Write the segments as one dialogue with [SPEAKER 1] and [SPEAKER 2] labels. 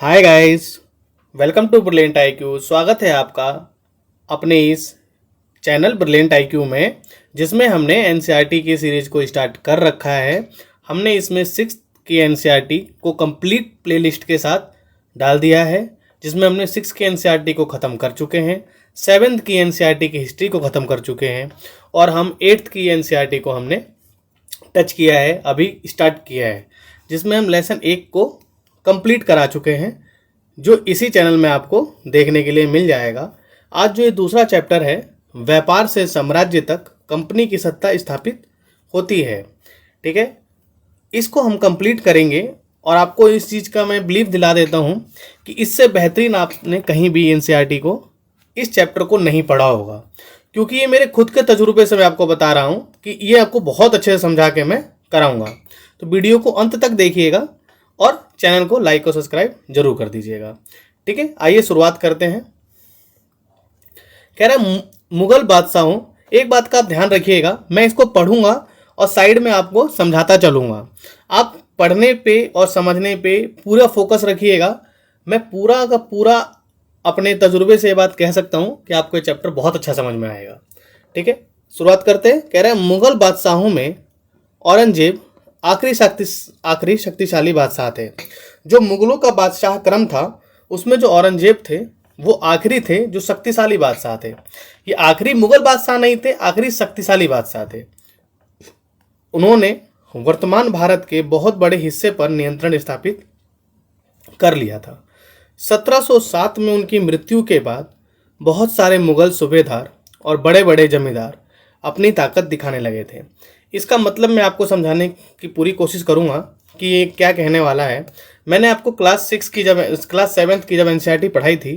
[SPEAKER 1] Hi guys, welcome to brilliant IQ. स्वागत है आपका अपने इस चैनल ब्रिलियंट आईक्यू में, जिसमें हमने एनसीईआरटी की सीरीज को स्टार्ट कर रखा है। हमने इसमें सिक्स्थ की एनसीईआरटी को कंप्लीट प्लेलिस्ट के साथ डाल दिया है, जिसमें हमने सिक्स की एनसीईआरटी को ख़त्म कर चुके हैं, सेवन्थ की एनसीईआरटी की हिस्ट्री को ख़त्म कर चुके हैं और हम एट्थ की एनसीईआरटी को हमने टच किया है, अभी स्टार्ट किया है, जिसमें हम लेसन 1 को कंप्लीट करा चुके हैं, जो इसी चैनल में आपको देखने के लिए मिल जाएगा। आज जो ये दूसरा चैप्टर है, व्यापार से साम्राज्य तक कंपनी की सत्ता स्थापित होती है, ठीक है, इसको हम कंप्लीट करेंगे। और आपको इस चीज़ का मैं बिलीव दिला देता हूँ कि इससे बेहतरीन आपने कहीं भी एनसीईआरटी को इस चैप्टर को नहीं पढ़ा होगा, क्योंकि ये मेरे खुद के तजुर्बे से मैं आपको बता रहा हूँ कि ये आपको बहुत अच्छे से समझा के मैं कराऊंगा। तो वीडियो को अंत तक देखिएगा और चैनल को लाइक और सब्सक्राइब जरूर कर दीजिएगा, ठीक है। आइए शुरुआत करते हैं। कह रहा है मुगल बादशाहों, एक बात का आप ध्यान रखिएगा, मैं इसको पढ़ूंगा और साइड में आपको समझाता चलूंगा। आप पढ़ने पे और समझने पे पूरा फोकस रखिएगा। मैं पूरा का पूरा अपने तजुर्बे से ये बात कह सकता हूँ कि आपको ये चैप्टर बहुत अच्छा समझ में आएगा, ठीक है। शुरुआत करते हैं। कह रहा है मुगल बादशाहों में औरंगजेब आखिरी शक्तिशाली बादशाह थे। जो मुगलों का बादशाह क्रम था, उसमें जो औरंगजेब थे वो आखिरी थे, जो शक्तिशाली बादशाह थे। ये आखिरी मुगल बादशाह नहीं थे, आखिरी शक्तिशाली बादशाह थे। उन्होंने वर्तमान भारत के बहुत बड़े हिस्से पर नियंत्रण स्थापित कर लिया था। 1707 में उनकी मृत्यु के बाद बहुत सारे मुगल सूबेदार और बड़े बड़े जमींदार अपनी ताकत दिखाने लगे थे। इसका मतलब मैं आपको समझाने की पूरी कोशिश करूंगा कि ये क्या कहने वाला है। मैंने आपको क्लास 7 की जब एनसीईआरटी पढ़ाई थी,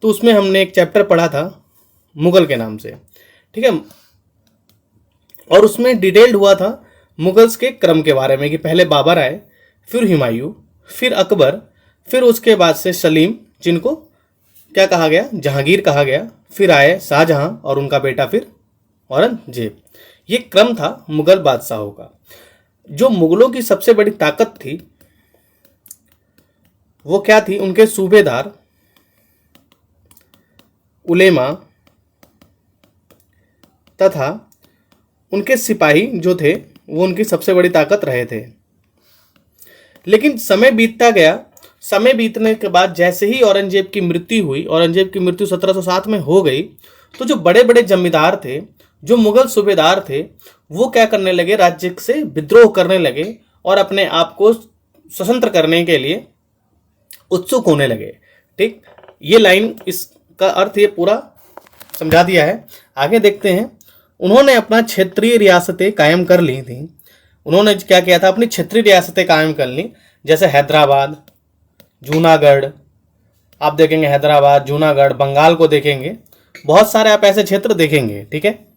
[SPEAKER 1] तो उसमें हमने एक चैप्टर पढ़ा था मुगल के नाम से, ठीक है। और उसमें डिटेल्ड हुआ था मुगल्स के क्रम के बारे में कि पहले बाबर आए, फिर हुमायूं, फिर अकबर, फिर उसके बाद से सलीम, जिनको क्या कहा गया, जहांगीर कहा गया, फिर आए शाहजहां और उनका बेटा फिर औरंगजेब। ये क्रम था मुगल बादशाहों का। जो मुगलों की सबसे बड़ी ताकत थी वो क्या थी? उनके सूबेदार, उलेमा तथा उनके सिपाही जो थे, वो उनकी सबसे बड़ी ताकत रहे थे। लेकिन समय बीतता गया। समय बीतने के बाद जैसे ही औरंगजेब की मृत्यु हुई, औरंगजेब की मृत्यु 1707 में हो गई, तो जो बड़े बड़े जमींदार थे, जो मुगल सूबेदार थे, वो क्या करने लगे, राज्य से विद्रोह करने लगे और अपने आप को स्वतंत्र करने के लिए उत्सुक होने लगे, ठीक। ये लाइन, इसका अर्थ ये पूरा समझा दिया है। आगे देखते हैं। उन्होंने अपना क्षेत्रीय रियासतें कायम कर ली थी। उन्होंने क्या किया था? अपनी क्षेत्रीय रियासतें कायम कर ली, जैसे हैदराबाद, जूनागढ़। आप देखेंगे हैदराबाद, जूनागढ़, बंगाल को देखेंगे, बहुत सारे आप ऐसे क्षेत्र देखेंगे, ठीक है।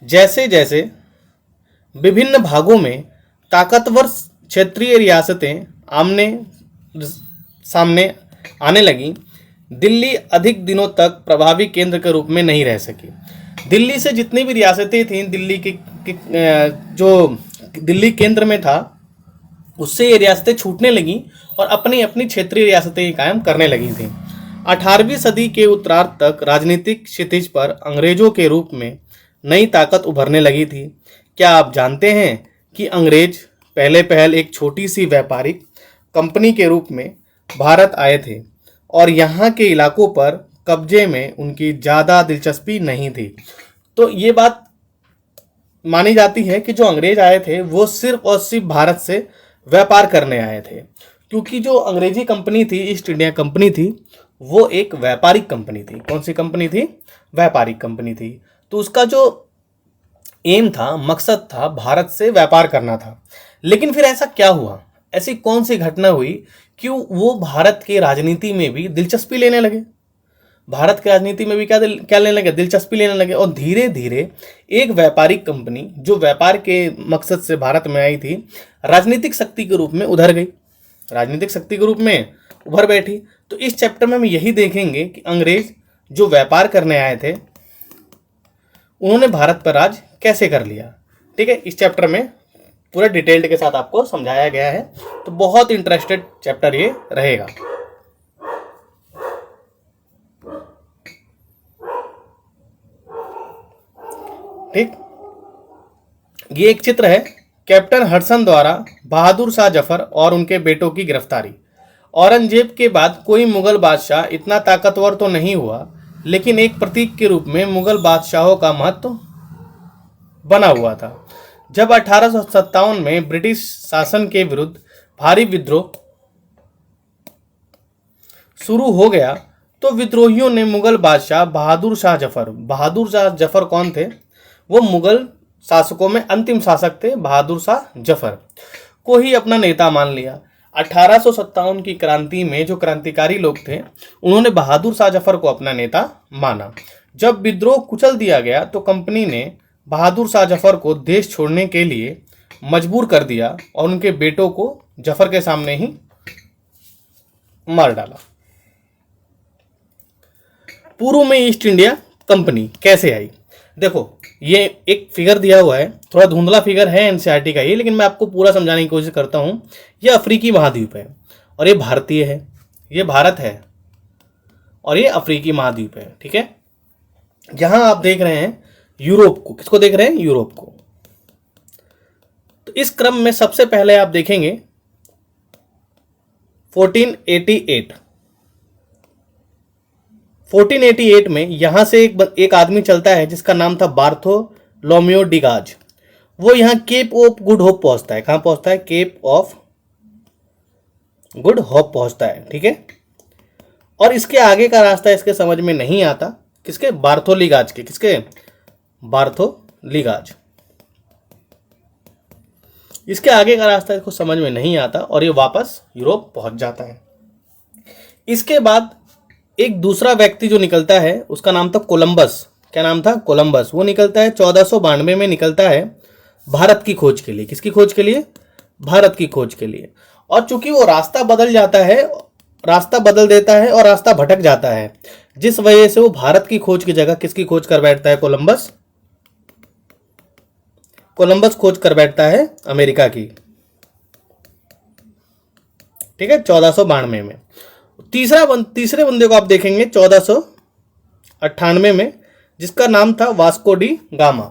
[SPEAKER 1] जैसे जैसे विभिन्न भागों में ताकतवर क्षेत्रीय रियासतें आमने सामने आने लगी, दिल्ली अधिक दिनों तक प्रभावी केंद्र के रूप में नहीं रह सकी। दिल्ली से जितनी भी रियासतें थीं, जो दिल्ली केंद्र में था, उससे ये रियासतें छूटने लगीं और अपनी अपनी क्षेत्रीय रियासतें कायम करने लगी थीं। 18वीं सदी के उत्तरार्ध तक राजनीतिक क्षितिज पर अंग्रेजों के रूप में नई ताकत उभरने लगी थी। क्या आप जानते हैं कि अंग्रेज पहले पहल एक छोटी सी व्यापारिक कंपनी के रूप में भारत आए थे और यहाँ के इलाकों पर कब्जे में उनकी ज़्यादा दिलचस्पी नहीं थी। तो ये बात मानी जाती है कि जो अंग्रेज आए थे वो सिर्फ और सिर्फ भारत से व्यापार करने आए थे, क्योंकि जो अंग्रेजी कंपनी थी, ईस्ट इंडिया कंपनी थी, वो एक व्यापारिक कंपनी थी। कौन सी कंपनी थी? व्यापारिक कंपनी थी। तो उसका जो एम था, मकसद था, भारत से व्यापार करना था। लेकिन फिर ऐसा क्या हुआ? ऐसी कौन सी घटना हुई कि वो भारत के राजनीति में भी दिलचस्पी लेने लगे? भारत की राजनीति में भी क्या लेने लगे? दिलचस्पी लेने लगे। और धीरे धीरे एक व्यापारिक कंपनी जो व्यापार के मकसद से भारत में आई थी, राजनीतिक शक्ति के रूप में उधर गई, राजनीतिक शक्ति के रूप में उभर बैठी। तो इस चैप्टर में हम यही देखेंगे कि अंग्रेज जो व्यापार करने आए थे, उन्होंने भारत पर राज कैसे कर लिया, ठीक है। इस चैप्टर में पूरा डिटेल्ड के साथ आपको समझाया गया है। तो बहुत इंटरेस्टेड चैप्टर ये रहेगा। ठीक, ये एक चित्र है कैप्टन हडसन द्वारा बहादुर शाह जफर और उनके बेटों की गिरफ्तारी। औरंगजेब के बाद कोई मुगल बादशाह इतना ताकतवर तो नहीं हुआ, लेकिन एक प्रतीक के रूप में मुगल बादशाहों का महत्व बना हुआ था। जब 1857 में ब्रिटिश शासन के विरुद्ध भारी विद्रोह शुरू हो गया तो विद्रोहियों ने मुगल बादशाह बहादुर शाह जफर कौन थे? वो मुगल शासकों में अंतिम शासक थे। बहादुर शाह जफर को ही अपना नेता मान लिया। 1857 की क्रांति में जो क्रांतिकारी लोग थे उन्होंने बहादुर शाह जफर को अपना नेता माना। जब विद्रोह कुचल दिया गया तो कंपनी ने बहादुर शाह जफर को देश छोड़ने के लिए मजबूर कर दिया और उनके बेटों को जफर के सामने ही मार डाला। पूर्व में ईस्ट इंडिया कंपनी कैसे आई? देखो, ये एक फिगर दिया हुआ है, थोड़ा धुंधला फिगर है एनसीईआरटी का ये, लेकिन मैं आपको पूरा समझाने की कोशिश करता हूं। ये अफ्रीकी महाद्वीप है और ये भारतीय है, ये भारत है और ये अफ्रीकी महाद्वीप है। ठीक है, यहां आप देख रहे हैं यूरोप को। किसको देख रहे हैं? यूरोप को। तो इस क्रम में सबसे पहले आप देखेंगे 1488 में यहां से एक आदमी चलता है जिसका नाम था बार्थोलोम्यू डिगाज। वो यहां केप ऑफ गुड होप पहुंचता है। कहां पहुंचता है? केप ऑफ गुड होप पहुंचता है। ठीक है, और इसके आगे का रास्ता इसके समझ में नहीं आता। किसके? बार्थोलीगाज के। किसके? बार्थोलीगाज। इसके आगे का रास्ता इसको समझ में नहीं आता और ये वापस यूरोप पहुंच जाता है। इसके बाद एक दूसरा व्यक्ति जो निकलता है उसका नाम था कोलंबस। क्या नाम था? कोलंबस। वो निकलता है 1492 में निकलता है भारत की खोज के लिए। किसकी खोज के लिए? भारत की खोज के लिए। और चूंकि वो रास्ता बदल देता है और रास्ता भटक जाता है, जिस वजह से वो भारत की खोज की जगह किसकी खोज कर बैठता है? कोलंबस खोज कर बैठता है अमेरिका की। ठीक है, 1492 में। तीसरे बंदे को आप देखेंगे 1498 में, जिसका नाम था Vasco D gamma.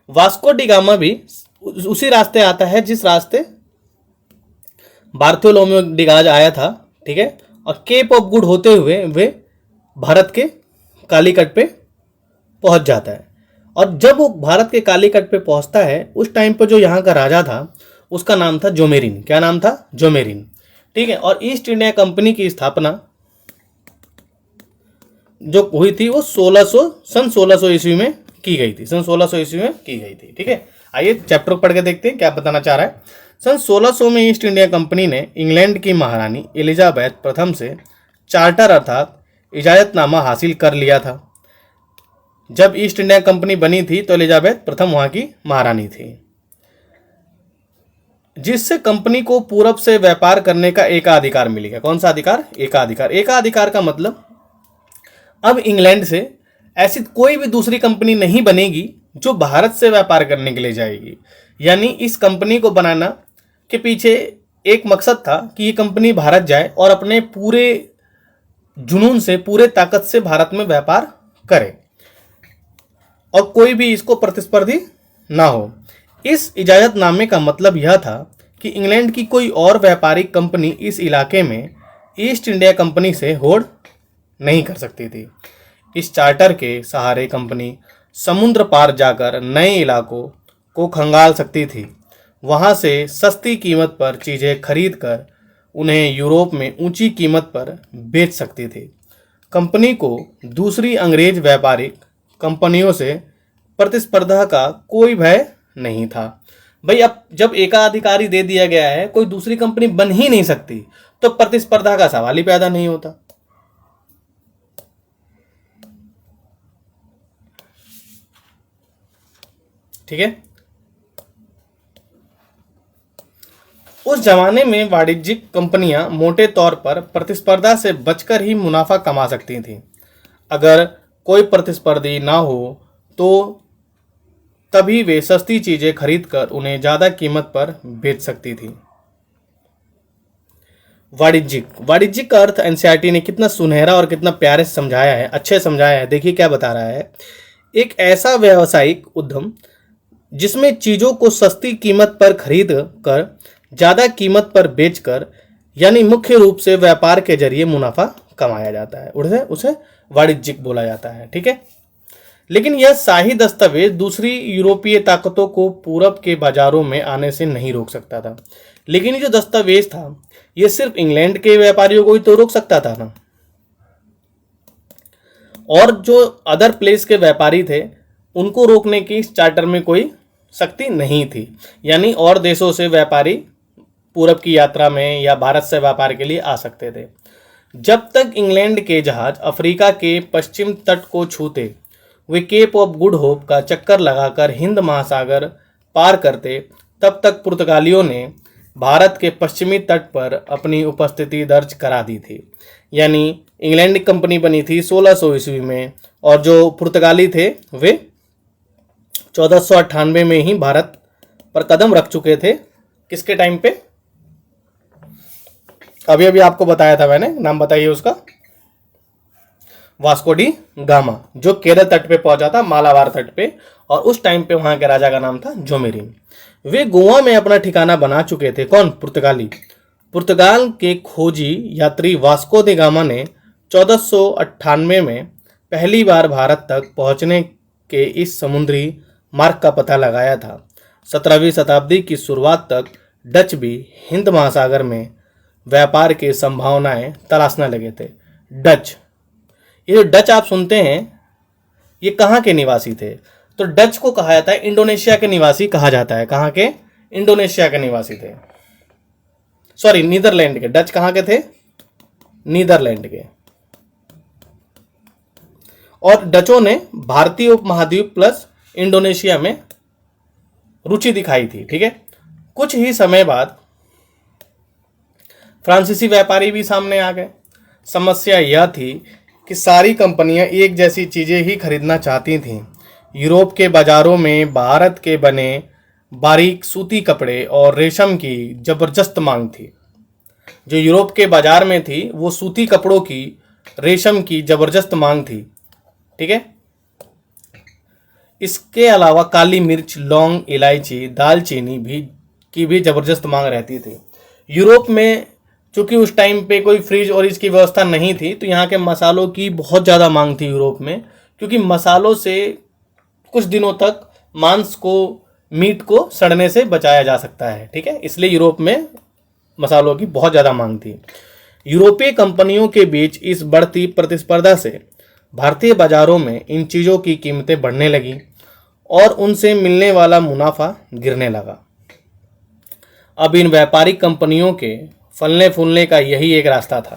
[SPEAKER 1] Vasco D gamma भी उसी रास्ते आता है जिस रास्ते बार्थोलोम्यू डिगाज आया था। ठीक है, और केप ऑफ गुड होते हुए वे भारत के कालीकट पे पहुंच जाता है। और जब वो भारत के कालीकट पे पहुंचता है उस टाइम पे जो यहाँ का राजा था उसका नाम था जोमेरिन। क्या नाम था? जोमेरिन। ठीक है, और ईस्ट इंडिया कंपनी की स्थापना जो हुई थी वो सन 1600 ईस्वी में की गई थी। सन 1600 ईस्वी में की गई थी। ठीक है, आइए चैप्टर को पढ़ के देखते हैं क्या बताना चाह रहा है। सन 1600 में ईस्ट इंडिया कंपनी ने इंग्लैंड की महारानी एलिजाबेथ प्रथम से चार्टर अर्थात इजाजतनामा हासिल कर लिया था। जब ईस्ट इंडिया कंपनी बनी थी तो एलिजाबेथ प्रथम वहां की महारानी थी, जिससे कंपनी को पूरब से व्यापार करने का एकाधिकार मिल गया। कौन सा अधिकार? एकाधिकार। एकाधिकार का मतलब अब इंग्लैंड से ऐसी कोई भी दूसरी कंपनी नहीं बनेगी जो भारत से व्यापार करने के लिए जाएगी। यानी इस कंपनी को बनाना के पीछे एक मकसद था कि ये कंपनी भारत जाए और अपने पूरे जुनून से, पूरे ताकत से भारत में व्यापार करे और कोई भी इसको प्रतिस्पर्धी ना हो। इस इजाजतनामे का मतलब यह था कि इंग्लैंड की कोई और व्यापारिक कंपनी इस इलाके में ईस्ट इंडिया कंपनी से होड़ नहीं कर सकती थी। इस चार्टर के सहारे कंपनी समुद्र पार जाकर नए इलाकों को खंगाल सकती थी, वहां से सस्ती कीमत पर चीज़ें खरीद कर उन्हें यूरोप में ऊंची कीमत पर बेच सकती थी। कंपनी को दूसरी अंग्रेज व्यापारिक कंपनियों से प्रतिस्पर्धा का कोई भय नहीं था। भाई अब जब एकाधिकारी दे दिया गया है, कोई दूसरी कंपनी बन ही नहीं सकती, तो प्रतिस्पर्धा का सवाल ही पैदा नहीं होता। ठीक है, उस जमाने में वाणिज्यिक कंपनियां मोटे तौर पर प्रतिस्पर्धा से बचकर ही मुनाफा कमा सकती थीं। अगर कोई प्रतिस्पर्धी ना हो तो तभी वे सस्ती चीजें खरीदकर उन्हें ज्यादा कीमत पर बेच सकती थी। वाणिज्यिक का अर्थ एनसीईआरटी ने कितना सुनहरा और कितना प्यारे से समझाया है, अच्छे समझाया है। देखिए क्या बता रहा है, एक ऐसा व्यावसायिक उद्यम जिसमें चीजों को सस्ती कीमत पर खरीद कर ज्यादा कीमत पर बेचकर, यानी मुख्य रूप से व्यापार के जरिए मुनाफा कमाया जाता है, उसे उसे वाणिज्यिक बोला जाता है। ठीक है, लेकिन यह शाही दस्तावेज दूसरी यूरोपीय ताकतों को पूरब के बाजारों में आने से नहीं रोक सकता था। लेकिन ये जो दस्तावेज था, ये सिर्फ इंग्लैंड के व्यापारियों को ही तो रोक सकता था ना, और जो अदर प्लेस के व्यापारी थे उनको रोकने की इस चार्टर में कोई शक्ति नहीं थी। यानी और देशों से व्यापारी पूरब की यात्रा में या भारत से व्यापार के लिए आ सकते थे। जब तक इंग्लैंड के जहाज अफ्रीका के पश्चिम तट को छूते, वे केप ऑफ गुड होप का चक्कर लगाकर हिंद महासागर पार करते, तब तक पुर्तगालियों ने भारत के पश्चिमी तट पर अपनी उपस्थिति दर्ज करा दी थी। यानी इंग्लैंड कंपनी बनी थी 1600 ईस्वी में, और जो पुर्तगाली थे वे 1498 में ही भारत पर कदम रख चुके थे। किसके टाइम पे? अभी अभी आपको बताया था मैंने, नाम बताइए उसका, वास्को डी गामा, जो केरल तट पे पहुंचा था, मालाबार तट पे, और उस टाइम पे वहां के राजा का नाम था जोमेरिन। वे गोवा में अपना ठिकाना बना चुके थे। कौन? पुर्तगाली। पुर्तगाल के खोजी यात्री वास्को डी गामा ने 1498 में पहली बार भारत तक पहुंचने के इस समुद्री मार्ग का पता लगाया था। 17वीं शताब्दी की शुरुआत तक डच भी हिंद महासागर में व्यापार की संभावनाएं तलाशने लगे थे। डच, ये जो डच आप सुनते हैं, ये कहाँ के निवासी थे? तो डच को कहा जाता है इंडोनेशिया के निवासी कहा जाता है। कहाँ के? इंडोनेशिया के निवासी थे, सॉरी नीदरलैंड के। डच कहाँ के थे? नीदरलैंड के। और डचों ने भारतीय उपमहाद्वीप प्लस इंडोनेशिया में रुचि दिखाई थी। ठीक है, कुछ ही समय बाद फ्रांसीसी व्यापारी भी सामने आ गए। समस्या यह थी कि सारी कंपनियां एक जैसी चीजें ही खरीदना चाहती थीं। यूरोप के बाजारों में भारत के बने बारीक सूती कपड़े और रेशम की जबरदस्त मांग थी। जो यूरोप के बाजार में थी वो सूती कपड़ों की, रेशम की जबरदस्त मांग थी। ठीक है, इसके अलावा काली मिर्च, लौंग, इलायची, दालचीनी की भी जबरदस्त मांग रहती थी। यूरोप में चूंकि उस टाइम पे कोई फ्रिज और इसकी व्यवस्था नहीं थी, तो यहाँ के मसालों की बहुत ज़्यादा मांग थी यूरोप में, क्योंकि मसालों से कुछ दिनों तक मांस को, मीट को सड़ने से बचाया जा सकता है। ठीक है, इसलिए यूरोप में मसालों की बहुत ज़्यादा मांग थी। यूरोपीय कंपनियों के बीच इस बढ़ती प्रतिस्पर्धा से भारतीय बाजारों में इन चीज़ों की कीमतें बढ़ने लगी और उनसे मिलने वाला मुनाफा गिरने लगा। अब इन व्यापारिक कंपनियों के फलने फूलने का यही एक रास्ता था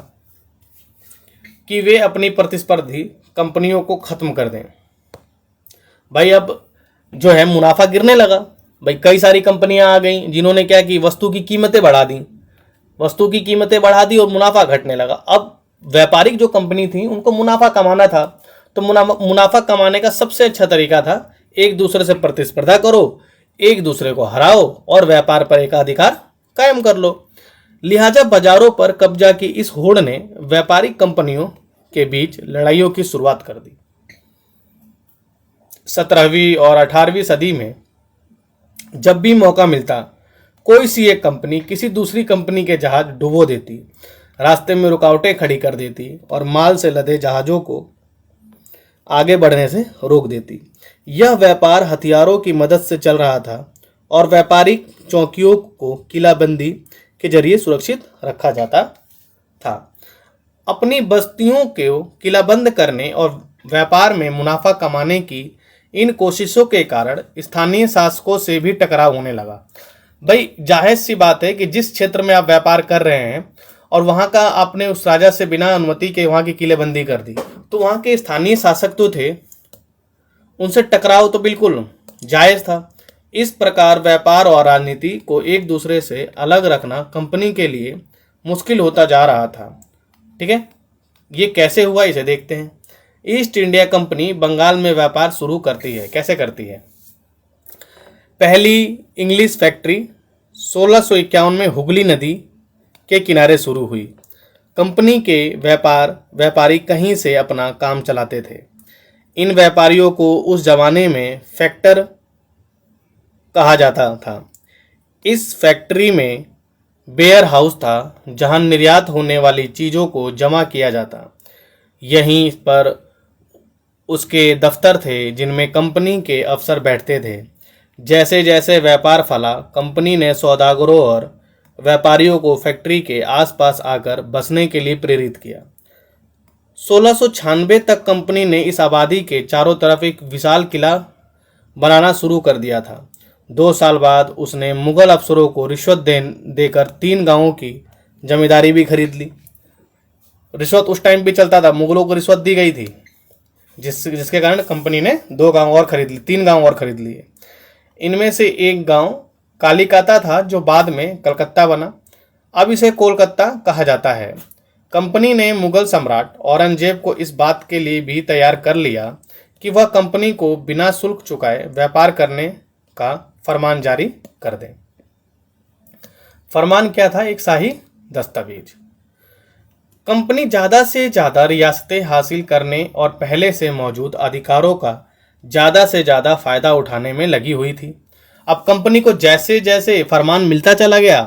[SPEAKER 1] कि वे अपनी प्रतिस्पर्धी कंपनियों को खत्म कर दें। भाई अब जो है मुनाफा गिरने लगा। भाई कई सारी कंपनियां आ गई जिन्होंने क्या की, वस्तु की कीमतें बढ़ा दी, और मुनाफा घटने लगा। अब व्यापारिक जो कंपनी थी उनको मुनाफा कमाना था, तो मुनाफा कमाने का सबसे अच्छा तरीका था एक दूसरे से प्रतिस्पर्धा करो, एक दूसरे को हराओ और व्यापार पर एकाधिकार कायम कर लो। लिहाजा बाजारों पर कब्जा की इस होड़ ने व्यापारिक कंपनियों के बीच लड़ाइयों की शुरुआत कर दी। 17वीं और 18वीं सदी में जब भी मौका मिलता, कोई सी एक कंपनी किसी दूसरी कंपनी के जहाज डुबो देती, रास्ते में रुकावटें खड़ी कर देती और माल से लदे जहाज़ों को आगे बढ़ने से रोक देती। यह व्यापार हथियारों की मदद से चल रहा था और व्यापारिक चौकियों को किलाबंदी के जरिए सुरक्षित रखा जाता था। अपनी बस्तियों को किलाबंद करने और व्यापार में मुनाफा कमाने की इन कोशिशों के कारण स्थानीय शासकों से भी टकराव होने लगा। भाई जाहिर सी बात है कि जिस क्षेत्र में आप व्यापार कर रहे हैं और वहाँ का आपने उस राजा से बिना अनुमति के वहाँ की किलेबंदी कर दी, तो वहाँ के स्थानीय शासक तो थे, उनसे टकराव तो बिल्कुल जायज़ था। इस प्रकार व्यापार और राजनीति को एक दूसरे से अलग रखना कंपनी के लिए मुश्किल होता जा रहा था। ठीक है, ये कैसे हुआ इसे देखते हैं। ईस्ट इंडिया कंपनी बंगाल में व्यापार शुरू करती है। कैसे करती है? पहली इंग्लिश फैक्ट्री 1651 में हुगली नदी के किनारे शुरू हुई। कंपनी के व्यापारी कहीं से अपना काम चलाते थे। इन व्यापारियों को उस जमाने में फैक्टर कहा जाता था। इस फैक्ट्री में वेयर हाउस था जहां निर्यात होने वाली चीज़ों को जमा किया जाता। यहीं पर उसके दफ्तर थे जिनमें कंपनी के अफसर बैठते थे। जैसे जैसे व्यापार फला, कंपनी ने सौदागरों और व्यापारियों को फैक्ट्री के आसपास आकर बसने के लिए प्रेरित किया। 1696 तक कंपनी ने इस आबादी के चारों तरफ एक विशाल किला बनाना शुरू कर दिया था। 2 साल बाद उसने मुगल अफसरों को रिश्वत देकर 3 गांवों की जमींदारी भी खरीद ली। रिश्वत उस टाइम भी चलता था, मुगलों को रिश्वत दी गई थी, जिसके कारण कंपनी ने 2 गांव और खरीद ली, 3 गांव और खरीद लिए। इनमें से एक गांव कालीकाता था जो बाद में कलकत्ता बना। अब इसे कोलकाता कहा जाता है। कंपनी ने मुगल सम्राट औरंगजेब को इस बात के लिए भी तैयार कर लिया कि वह कंपनी को बिना शुल्क चुकाए व्यापार करने का फरमान जारी कर दे। फरमान क्या था? एक शाही दस्तावेज। कंपनी ज़्यादा से ज़्यादा रियासतें हासिल करने और पहले से मौजूद अधिकारों का ज़्यादा से ज़्यादा फ़ायदा उठाने में लगी हुई थी। अब कंपनी को जैसे जैसे फरमान मिलता चला गया,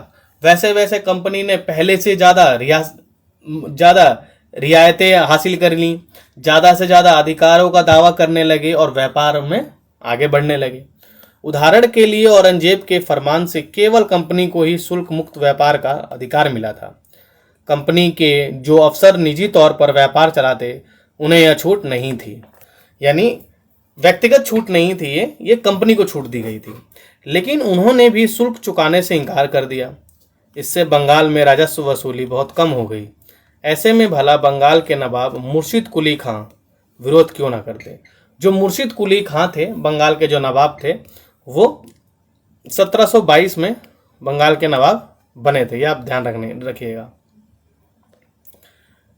[SPEAKER 1] वैसे वैसे कंपनी ने पहले से ज़्यादा रियायतें हासिल कर लीं, ज़्यादा से ज़्यादा अधिकारों का दावा करने लगे और व्यापार में आगे बढ़ने लगे। उदाहरण के लिए औरंगजेब के फरमान से केवल कंपनी को ही शुल्क मुक्त व्यापार का अधिकार मिला था। कंपनी के जो अफसर निजी तौर पर व्यापार चलाते, उन्हें यह छूट नहीं थी। यानी व्यक्तिगत छूट नहीं थी, ये कंपनी को छूट दी गई थी। लेकिन उन्होंने भी शुल्क चुकाने से इनकार कर दिया। इससे बंगाल में राजस्व वसूली बहुत कम हो गई। ऐसे में भला बंगाल के नवाब मुर्शिद कुली खां विरोध क्यों ना करते? जो मुर्शिद कुली खां थे, बंगाल के जो नवाब थे, वो 1722 में बंगाल के नवाब बने थे। ये आप ध्यान रखिएगा,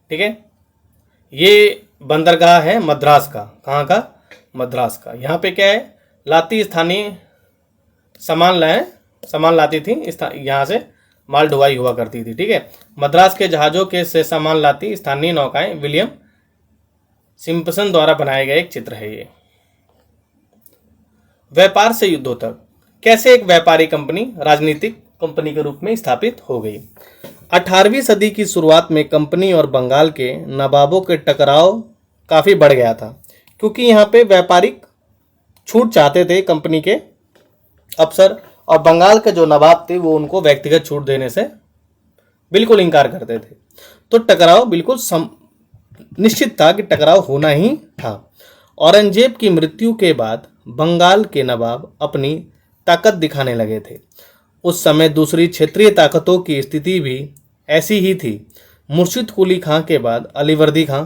[SPEAKER 1] ठीक है। ये बंदरगाह है मद्रास का। कहाँ का? मद्रास का। यहाँ पे क्या है? लाती स्थानीय सामान लाती थी, यहाँ से माल ढुलाई हुआ करती थी, ठीक है। मद्रास के जहाज़ों के से सामान लाती स्थानीय नौकाएं विलियम सिम्पसन द्वारा बनाए गए एक चित्र है ये। व्यापार से युद्धों तक कैसे एक व्यापारी कंपनी राजनीतिक कंपनी के रूप में स्थापित हो गई। 18वीं सदी की शुरुआत में कंपनी और बंगाल के नवाबों के टकराव काफ़ी बढ़ गया था, क्योंकि यहाँ पे व्यापारिक छूट चाहते थे कंपनी के अफसर, और बंगाल के जो नवाब थे वो उनको व्यक्तिगत छूट देने से बिल्कुल इनकार करते थे। तो टकराव बिल्कुल निश्चित था कि टकराव होना ही था। औरंगजेब की मृत्यु के बाद बंगाल के नवाब अपनी ताकत दिखाने लगे थे। उस समय दूसरी क्षेत्रीय ताकतों की स्थिति भी ऐसी ही थी। मुर्शिद कुली खां के बाद अलीवर्दी खां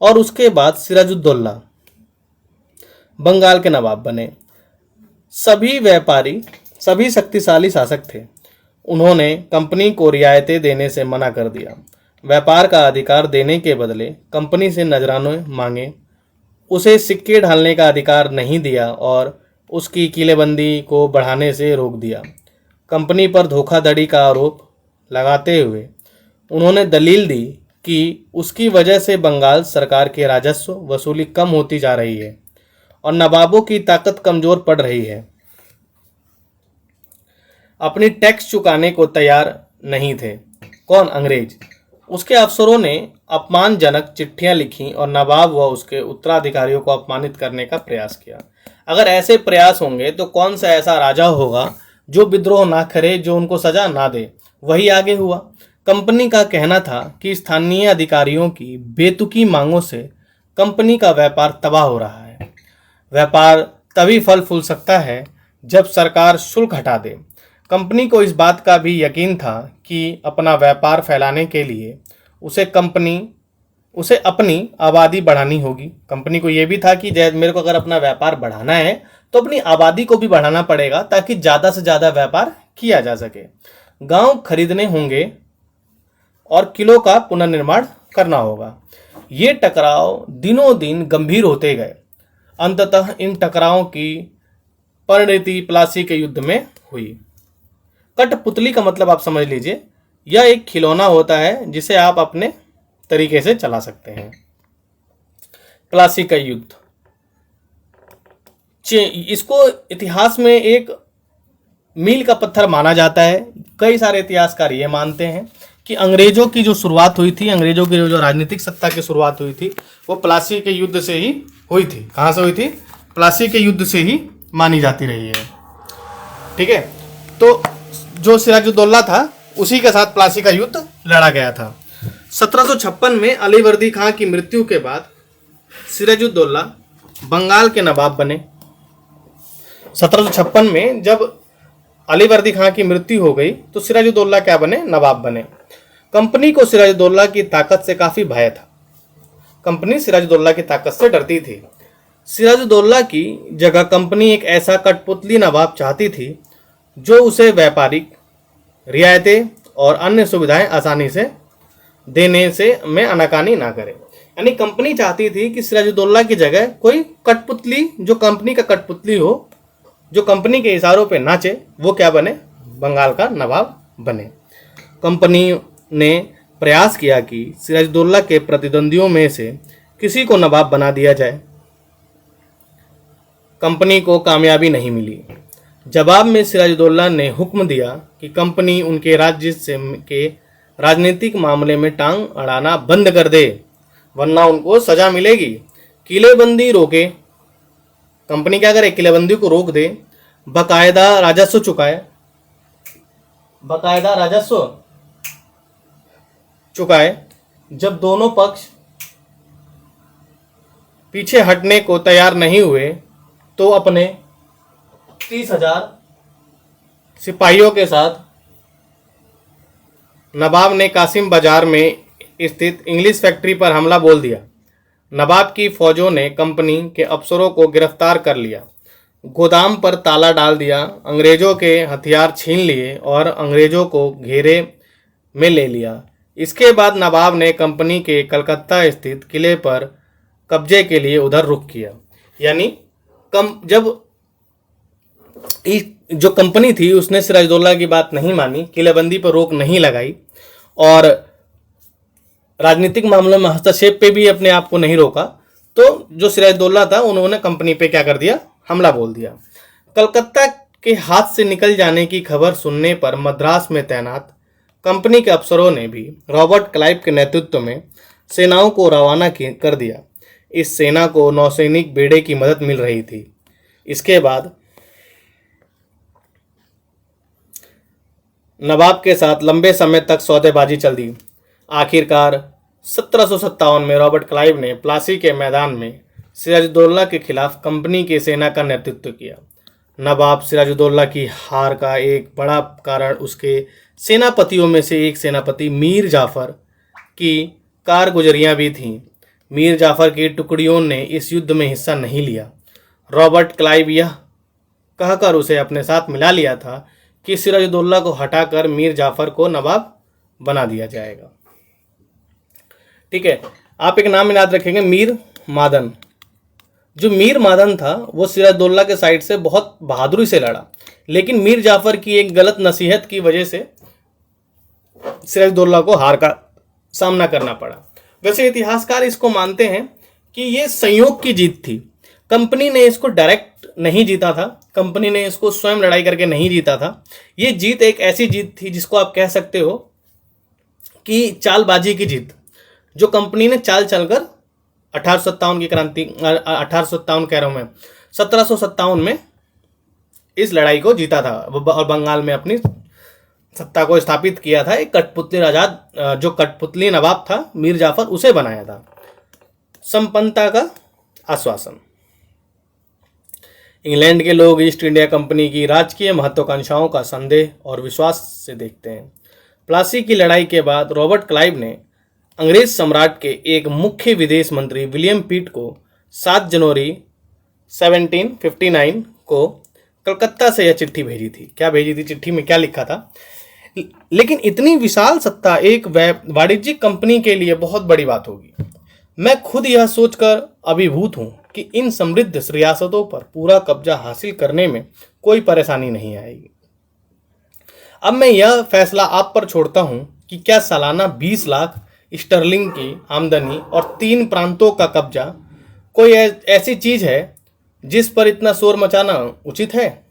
[SPEAKER 1] और उसके बाद सिराजुद्दौला बंगाल के नवाब बने। सभी व्यापारी, सभी शक्तिशाली शासक थे। उन्होंने कंपनी को रियायतें देने से मना कर दिया। व्यापार का अधिकार देने के बदले कंपनी से नजराने मांगे, उसे सिक्के ढालने का अधिकार नहीं दिया और उसकी किलेबंदी को बढ़ाने से रोक दिया। कंपनी पर धोखाधड़ी का आरोप लगाते हुए उन्होंने दलील दी कि उसकी वजह से बंगाल सरकार के राजस्व वसूली कम होती जा रही है और नवाबों की ताकत कमजोर पड़ रही है। अपनी टैक्स चुकाने को तैयार नहीं थे। कौन? अंग्रेज। उसके अफसरों ने अपमानजनक चिट्ठियां लिखी और नवाब व उसके उत्तराधिकारियों को अपमानित करने का प्रयास किया। अगर ऐसे प्रयास होंगे तो कौन सा ऐसा राजा होगा जो विद्रोह ना करे, जो उनको सजा ना दे? वही आगे हुआ। कंपनी का कहना था कि स्थानीय अधिकारियों की बेतुकी मांगों से कंपनी का व्यापार तबाह हो रहा है। व्यापार तभी फल फूल सकता है जब सरकार शुल्क हटा दे। कंपनी को इस बात का भी यकीन था कि अपना व्यापार फैलाने के लिए उसे अपनी आबादी बढ़ानी होगी। कंपनी को यह भी था कि मेरे को अगर अपना व्यापार बढ़ाना है तो अपनी आबादी को भी बढ़ाना पड़ेगा ताकि ज़्यादा से ज़्यादा व्यापार किया जा सके। गांव खरीदने होंगे और किलों का पुनर्निर्माण करना होगा। ये टकराव दिनों दिन गंभीर होते गए। अंततः इन टकरावों की परिणति प्लासी के युद्ध में हुई। कठपुतली का मतलब आप समझ लीजिए, यह एक खिलौना होता है जिसे आप अपने तरीके से चला सकते हैं। प्लासी का युद्ध, इसको इतिहास में एक मील का पत्थर माना जाता है। कई सारे इतिहासकार ये मानते हैं कि अंग्रेजों की जो शुरुआत हुई थी, अंग्रेजों की जो राजनीतिक सत्ता की शुरुआत हुई थी, वो प्लासी के युद्ध से ही हुई थी। कहाँ से हुई थी? प्लासी के युद्ध से ही मानी जाती रही है। ठीक है, तो जो सिराजुद्दौला था उसी के साथ प्लासी का युद्ध लड़ा गया था। 1756 में अलीवर्दी खां की मृत्यु के बाद सिराजुद्दौला बंगाल के नवाब बने। 1756 में जब अलीवर्दी खां की मृत्यु हो गई तो सिराजुद्दौला क्या बने? नवाब बने। कंपनी को सिराजुद्दौला की ताकत से काफी भय था। कंपनी सिराजुद्दौला की ताकत से डरती थी। सिराजुद्दौला की जगह कंपनी एक ऐसा कठपुतली नवाब चाहती थी जो उसे व्यापारिक रियायतें और अन्य सुविधाएं आसानी से देने से में आनाकानी ना करे। यानी कंपनी चाहती थी कि सिराजुद्दौला की जगह कोई कठपुतली, जो कंपनी का कठपुतली हो, जो कंपनी के इशारों पे नाचे, वो क्या बने? बंगाल का नवाब बने। कंपनी ने प्रयास किया कि सिराजुद्दौला के प्रतिद्वंदियों में से किसी को नवाब बना दिया जाए। कंपनी को कामयाबी नहीं मिली। जवाब में सिराजुद्दौला ने हुक्म दिया कि कंपनी उनके राज्य से के राजनीतिक मामले में टांग अड़ाना बंद कर दे, वरना उनको सजा मिलेगी। किलेबंदी रोके, कंपनी क्या करे? किलेबंदी को रोक दे, बकायदा राजस्व चुकाए, बकायदा राजस्व चुकाए। जब दोनों पक्ष पीछे हटने को तैयार नहीं हुए तो अपने 30,000 सिपाहियों के साथ नवाब ने कासिम बाजार में स्थित इंग्लिश फैक्ट्री पर हमला बोल दिया। नवाब की फौजों ने कंपनी के अफसरों को गिरफ्तार कर लिया, गोदाम पर ताला डाल दिया, अंग्रेजों के हथियार छीन लिए और अंग्रेजों को घेरे में ले लिया। इसके बाद नवाब ने कंपनी के कलकत्ता स्थित किले पर कब्जे के लिए उधर रुख किया। यानी जब जो कंपनी थी उसने सिराजुद्दौला की बात नहीं मानी, किलेबंदी पर रोक नहीं लगाई और राजनीतिक मामलों में हस्तक्षेप पे भी अपने आप को नहीं रोका, तो जो सिराजुद्दौला था उन्होंने कंपनी पे क्या कर दिया? हमला बोल दिया। कलकत्ता के हाथ से निकल जाने की खबर सुनने पर मद्रास में तैनात कंपनी के अफसरों ने भी रॉबर्ट क्लाइव के नेतृत्व में सेनाओं को रवाना कर दिया। इस सेना को नौसैनिक बेड़े की मदद मिल रही थी। इसके बाद नवाब के साथ लंबे समय तक सौदेबाजी चल दी। आखिरकार 1757 में रॉबर्ट क्लाइव ने प्लासी के मैदान में सिराजुद्दौला के खिलाफ कंपनी की सेना का नेतृत्व किया। नवाब सिराजुद्दौला की हार का एक बड़ा कारण उसके सेनापतियों में से एक सेनापति मीर जाफर की कारगुजरियां भी थीं। मीर जाफर की टुकड़ियों ने इस युद्ध में हिस्सा नहीं लिया। रॉबर्ट क्लाइव यह कहकर उसे अपने साथ मिला लिया था कि सिराजुद्दौला को हटाकर मीर जाफर को नवाब बना दिया जाएगा। ठीक है, आप एक नाम याद रखेंगे, मीर मादन। जो मीर मादन था वो सिराजुद्दौला के साइड से बहुत बहादुरी से लड़ा, लेकिन मीर जाफर की एक गलत नसीहत की वजह से सिराजुद्दौला को हार का सामना करना पड़ा। वैसे इतिहासकार इसको मानते हैं कि ये संयोग की जीत थी। कंपनी ने इसको डायरेक्ट नहीं जीता था, कंपनी ने इसको स्वयं लड़ाई करके नहीं जीता था। ये जीत एक ऐसी जीत थी जिसको आप कह सकते हो कि चालबाजी की जीत, जो कंपनी ने चाल चलकर 1857 की क्रांति 1857 कह रहा हूं मैं 1757 में इस लड़ाई को जीता था और बंगाल में अपनी सत्ता को स्थापित किया था। एक कठपुतली आजाद जो कठपुतली नवाब था मीर जाफर, उसे बनाया था। संपन्नता का आश्वासन। इंग्लैंड के लोग ईस्ट इंडिया कंपनी की राजकीय महत्वाकांक्षाओं का संदेह और विश्वास से देखते हैं। प्लासी की लड़ाई के बाद रॉबर्ट क्लाइव ने अंग्रेज सम्राट के एक मुख्य विदेश मंत्री विलियम पिट को 7 जनवरी 1759 को कलकत्ता से यह चिट्ठी भेजी थी। क्या भेजी थी? चिट्ठी में क्या लिखा था? लेकिन इतनी विशाल सत्ता एक वाणिज्यिक कंपनी के लिए बहुत बड़ी बात होगी। मैं खुद यह सोचकर अभिभूत हूँ कि इन समृद्ध रियासतों पर पूरा कब्जा हासिल करने में कोई परेशानी नहीं आएगी। अब मैं यह फैसला आप पर छोड़ता हूं कि क्या सालाना 20 लाख स्टर्लिंग की आमदनी और 3 प्रांतों का कब्जा कोई ऐसी चीज है जिस पर इतना शोर मचाना उचित है?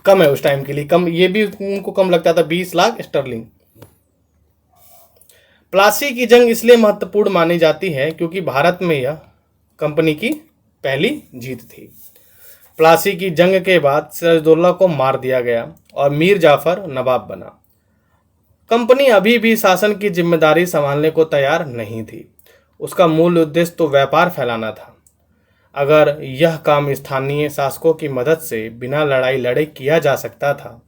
[SPEAKER 1] कम है उस टाइम के लिए, कम, ये भी उनको कम लगता था 20 लाख स्टर्लिंग। प्लासी की जंग इसलिए महत्वपूर्ण मानी जाती है क्योंकि भारत में यह कंपनी की पहली जीत थी। प्लासी की जंग के बाद सिराजुद्दौला को मार दिया गया और मीर जाफर नवाब बना। कंपनी अभी भी शासन की जिम्मेदारी संभालने को तैयार नहीं थी। उसका मूल उद्देश्य तो व्यापार फैलाना था। अगर यह काम स्थानीय शासकों की मदद से बिना लड़ाई लड़े किया जा सकता था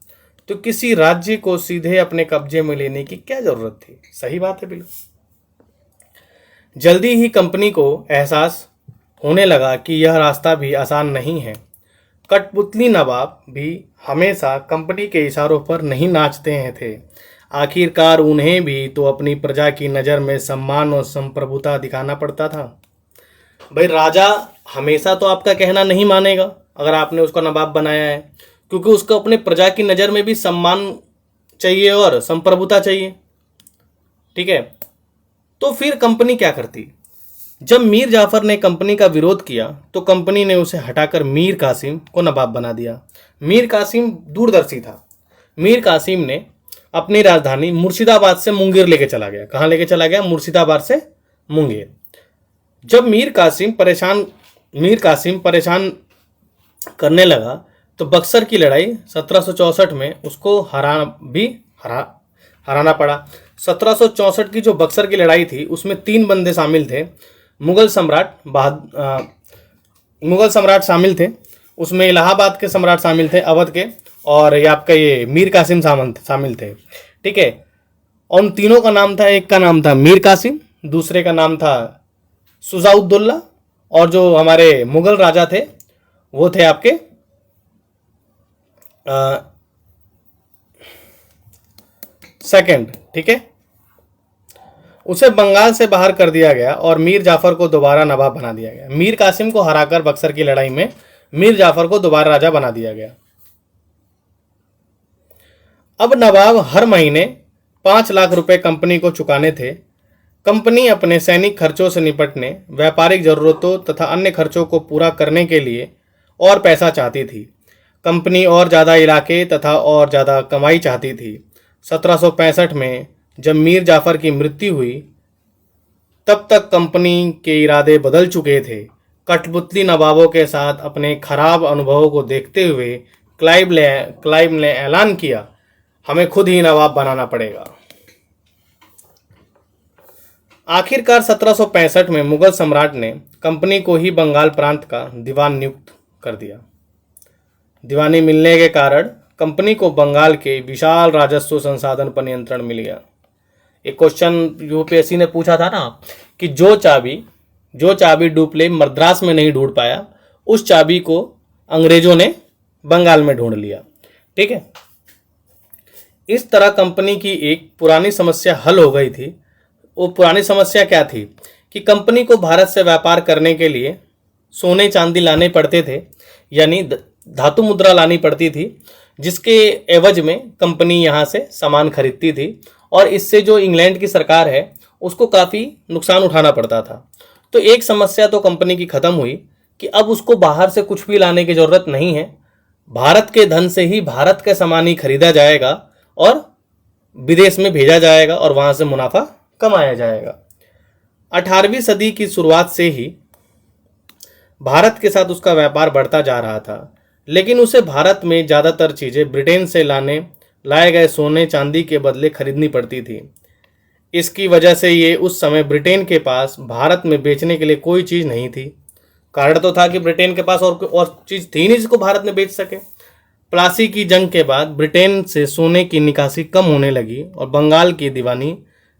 [SPEAKER 1] तो किसी राज्य को सीधे अपने कब्जे में लेने की क्या जरूरत थी? सही बात है, बिल्कुल। जल्दी ही कंपनी को एहसास होने लगा कि यह रास्ता भी आसान नहीं है। कठपुतली नवाब भी हमेशा कंपनी के इशारों पर नहीं नाचते हैं थे। आखिरकार उन्हें भी तो अपनी प्रजा की नज़र में सम्मान और संप्रभुता दिखाना पड़ता था। भाई, राजा हमेशा तो आपका कहना नहीं मानेगा अगर आपने उसको नवाब बनाया है, क्योंकि उसको अपने प्रजा की नज़र में भी सम्मान चाहिए और संप्रभुता चाहिए। ठीक है, तो फिर कंपनी क्या करती? जब मीर जाफर ने कंपनी का विरोध किया तो कंपनी ने उसे हटाकर मीर कासिम को नवाब बना दिया। मीर कासिम दूरदर्शी था। मीर कासिम ने अपनी राजधानी मुर्शिदाबाद से मुंगेर लेके चला गया। कहाँ लेके चला गया? मुर्शिदाबाद से मुंगेर। जब मीर कासिम परेशान करने लगा तो बक्सर की लड़ाई 1764 में उसको हराना पड़ा। 1764 की जो बक्सर की लड़ाई थी उसमें 3 बंदे शामिल थे। मुगल सम्राट शामिल थे, उसमें इलाहाबाद के सम्राट शामिल थे, अवध के, और ये आपका ये मीर कासिम शामिल थे। ठीक है, और उन तीनों का नाम था, एक का नाम था मीर कासिम, दूसरे का नाम था शुजाउद्दौला, और जो हमारे मुगल राजा थे वो थे आपके सेकंड। ठीक है, उसे बंगाल से बाहर कर दिया गया और मीर जाफर को दोबारा नवाब बना दिया गया। मीर कासिम को हराकर बक्सर की लड़ाई में मीर जाफर को दोबारा राजा बना दिया गया। अब नवाब हर महीने 5 लाख रुपए कंपनी को चुकाने थे। कंपनी अपने सैनिक खर्चों से निपटने, व्यापारिक जरूरतों तथा अन्य खर्चों को पूरा करने के लिए और पैसा चाहती थी। कंपनी और ज़्यादा इलाके तथा और ज़्यादा कमाई चाहती थी। 1765 में जब मीर जाफर की मृत्यु हुई तब तक कंपनी के इरादे बदल चुके थे। कठपुतली नवाबों के साथ अपने खराब अनुभवों को देखते हुए क्लाइव ने ऐलान किया, हमें खुद ही नवाब बनाना पड़ेगा। आखिरकार 1765 में मुगल सम्राट ने कंपनी को ही बंगाल प्रांत का दीवान नियुक्त कर दिया। दीवानी मिलने के कारण कंपनी को बंगाल के विशाल राजस्व संसाधन पर नियंत्रण मिल गया। एक क्वेश्चन यूपीएससी ने पूछा था ना कि जो चाबी डुप्ले मद्रास में नहीं ढूंढ पाया, उस चाबी को अंग्रेजों ने बंगाल में ढूंढ लिया। ठीक है, इस तरह कंपनी की एक पुरानी समस्या हल हो गई थी। वो पुरानी समस्या क्या थी कि कंपनी को भारत से व्यापार करने के लिए सोने चांदी लाने पड़ते थे, यानी धातु मुद्रा लानी पड़ती थी, जिसके एवज में कंपनी यहाँ से सामान खरीदती थी, और इससे जो इंग्लैंड की सरकार है उसको काफ़ी नुकसान उठाना पड़ता था। तो एक समस्या तो कंपनी की ख़त्म हुई कि अब उसको बाहर से कुछ भी लाने की ज़रूरत नहीं है। भारत के धन से ही भारत के सामान ही खरीदा जाएगा और विदेश में भेजा जाएगा और वहाँ से मुनाफा कमाया जाएगा। 18वीं सदी की शुरुआत से ही भारत के साथ उसका व्यापार बढ़ता जा रहा था, लेकिन उसे भारत में ज़्यादातर चीज़ें ब्रिटेन से लाए गए सोने चांदी के बदले खरीदनी पड़ती थी। इसकी वजह से ये उस समय ब्रिटेन के पास भारत में बेचने के लिए कोई चीज़ नहीं थी। कारण तो था कि ब्रिटेन के पास और चीज़ थी नहीं जिसको भारत में बेच सके। प्लासी की जंग के बाद ब्रिटेन से सोने की निकासी कम होने लगी और बंगाल की दीवानी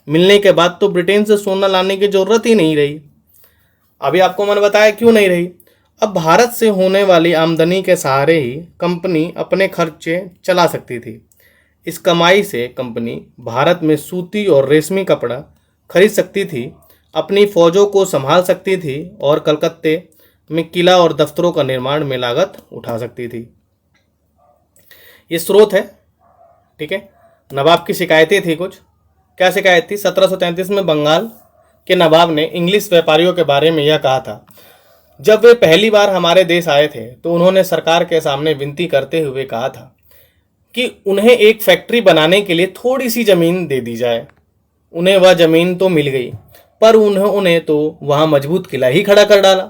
[SPEAKER 1] मिलने के बाद तो ब्रिटेन से सोना लाने की ज़रूरत ही नहीं रही। अभी आपको मैंने बताया क्यों नहीं रही। अब भारत से होने वाली आमदनी के सहारे ही कंपनी अपने खर्चे चला सकती थी। इस कमाई से कंपनी भारत में सूती और रेशमी कपड़ा खरीद सकती थी अपनी फौजों को संभाल सकती थी और कलकत्ते में किला और दफ्तरों का निर्माण में लागत उठा सकती थी। ये स्रोत है, ठीक है। नवाब की शिकायतें थी कुछ। क्या शिकायत थी? 1733 में बंगाल के नवाब ने इंग्लिश व्यापारियों के बारे में यह कहा था। जब वे पहली बार हमारे देश आए थे तो उन्होंने सरकार के सामने विनती करते हुए कहा था कि उन्हें एक फैक्ट्री बनाने के लिए थोड़ी सी ज़मीन दे दी जाए। उन्हें वह ज़मीन तो मिल गई, पर उन्होंने तो वहाँ मजबूत किला ही खड़ा कर डाला।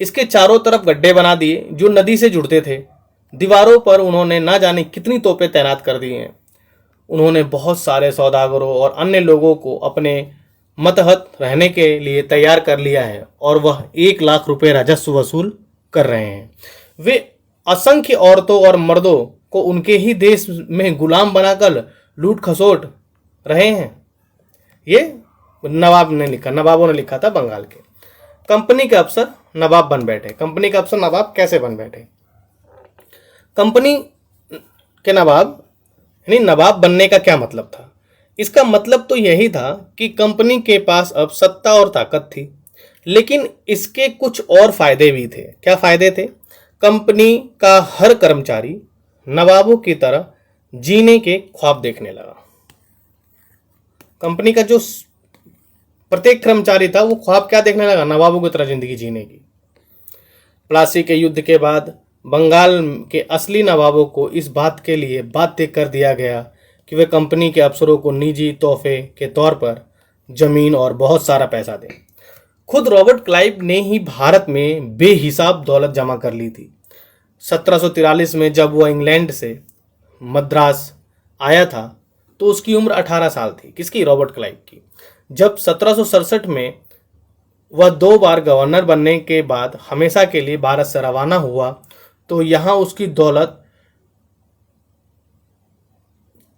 [SPEAKER 1] इसके चारों तरफ गड्ढे बना दिए जो नदी से जुड़ते थे। दीवारों पर उन्होंने ना जाने कितनी तोपें तैनात कर दी हैं। उन्होंने बहुत सारे सौदागरों और अन्य लोगों को अपने मतहत रहने के लिए तैयार कर लिया है और वह 1 लाख रुपए राजस्व वसूल कर रहे हैं। वे असंख्य औरतों और मर्दों को उनके ही देश में गुलाम बनाकर लूट खसोट रहे हैं। ये नवाबों ने लिखा था बंगाल के। कंपनी के अफसर नवाब बन बैठे। कंपनी के अफसर नवाब कैसे बन बैठे? कंपनी के नवाब यानी नवाब बनने का क्या मतलब था? इसका मतलब तो यही था कि कंपनी के पास अब सत्ता और ताकत थी, लेकिन इसके कुछ और फायदे भी थे। क्या फायदे थे? कंपनी का हर कर्मचारी नवाबों की तरह जीने के ख्वाब देखने लगा। कंपनी का जो प्रत्येक कर्मचारी था वो ख्वाब क्या देखने लगा? नवाबों की तरह जिंदगी जीने की। प्लासी के युद्ध के बाद बंगाल के असली नवाबों को इस बात के लिए बाध्य कर दिया गया कि वे कंपनी के अफसरों को निजी तोहफे के तौर पर जमीन और बहुत सारा पैसा दें। खुद रॉबर्ट क्लाइव ने ही भारत में बेहिसाब दौलत जमा कर ली थी। 1743 में जब वह इंग्लैंड से मद्रास आया था तो उसकी उम्र 18 साल थी। किसकी? रॉबर्ट क्लाइव की। जब 1767 में वह 2 बार गवर्नर बनने के बाद हमेशा के लिए भारत से रवाना हुआ तो यहाँ उसकी दौलत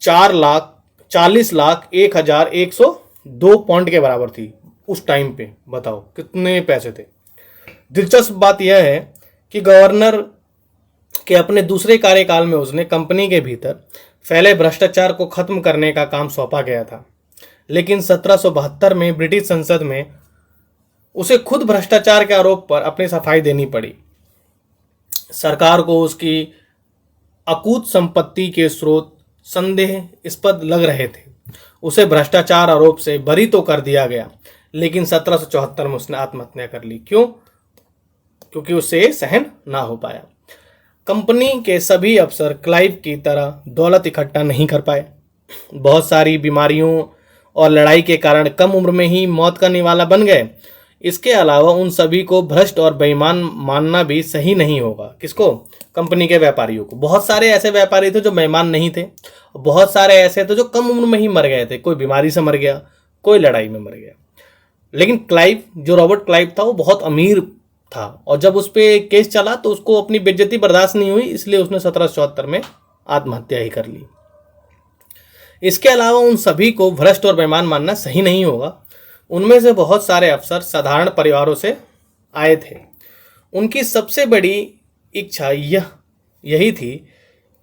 [SPEAKER 1] 4,40,01,102 पाउंड के बराबर थी उस टाइम पे। बताओ कितने पैसे थे। दिलचस्प बात यह है कि गवर्नर के अपने दूसरे कार्यकाल में उसने कंपनी के भीतर फैले भ्रष्टाचार को खत्म करने का काम सौंपा गया था, लेकिन 1772 में ब्रिटिश संसद में उसे खुद भ्रष्टाचार के आरोप पर अपनी सफाई देनी पड़ी। सरकार को उसकी अकूत संपत्ति के स्रोत संदेहास्पद लग रहे थे। उसे भ्रष्टाचार आरोप से बरी तो कर दिया गया, लेकिन 1774 में उसने आत्महत्या कर ली। क्यों? क्योंकि उससे सहन ना हो पाया। कंपनी के सभी अफसर क्लाइव की तरह दौलत इकट्ठा नहीं कर पाए। बहुत सारी बीमारियों और लड़ाई के कारण कम उम्र में ही मौत का निवाला बन गए। इसके अलावा उन सभी को भ्रष्ट और बेईमान मानना भी सही नहीं होगा। किसको? कंपनी के व्यापारियों को। बहुत सारे ऐसे व्यापारी थे जो बेईमान नहीं थे, बहुत सारे ऐसे थे जो कम उम्र में ही मर गए थे। कोई बीमारी से मर गया, कोई लड़ाई में मर गया। लेकिन क्लाइव, जो रॉबर्ट क्लाइव था, वो बहुत अमीर था और जब उस पर केस चला तो उसको अपनी बेइज्जती बर्दाश्त नहीं हुई, इसलिए उसने 1774 में आत्महत्या ही कर ली। इसके अलावा उन सभी को भ्रष्ट और बेईमान मानना सही नहीं होगा। उनमें से बहुत सारे अफसर साधारण परिवारों से आए थे। उनकी सबसे बड़ी इच्छा यही थी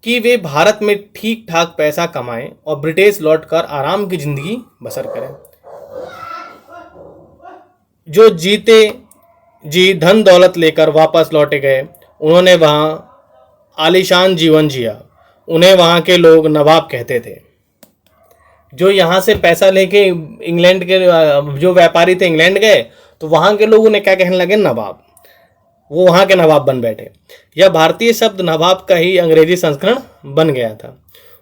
[SPEAKER 1] कि वे भारत में ठीक ठाक पैसा कमाएं और ब्रिटिश लौटकर आराम की जिंदगी बसर करें। जो जीते जी धन दौलत लेकर वापस लौटे गए, उन्होंने वहाँ आलीशान जीवन जिया। उन्हें वहाँ के लोग नवाब कहते थे। जो यहाँ से पैसा लेके इंग्लैंड के जो व्यापारी थे इंग्लैंड गए तो वहाँ के लोग उन्हें क्या कहने लगे? नवाब। वो वहाँ के नवाब बन बैठे। यह भारतीय शब्द नवाब का ही अंग्रेजी संस्करण बन गया था।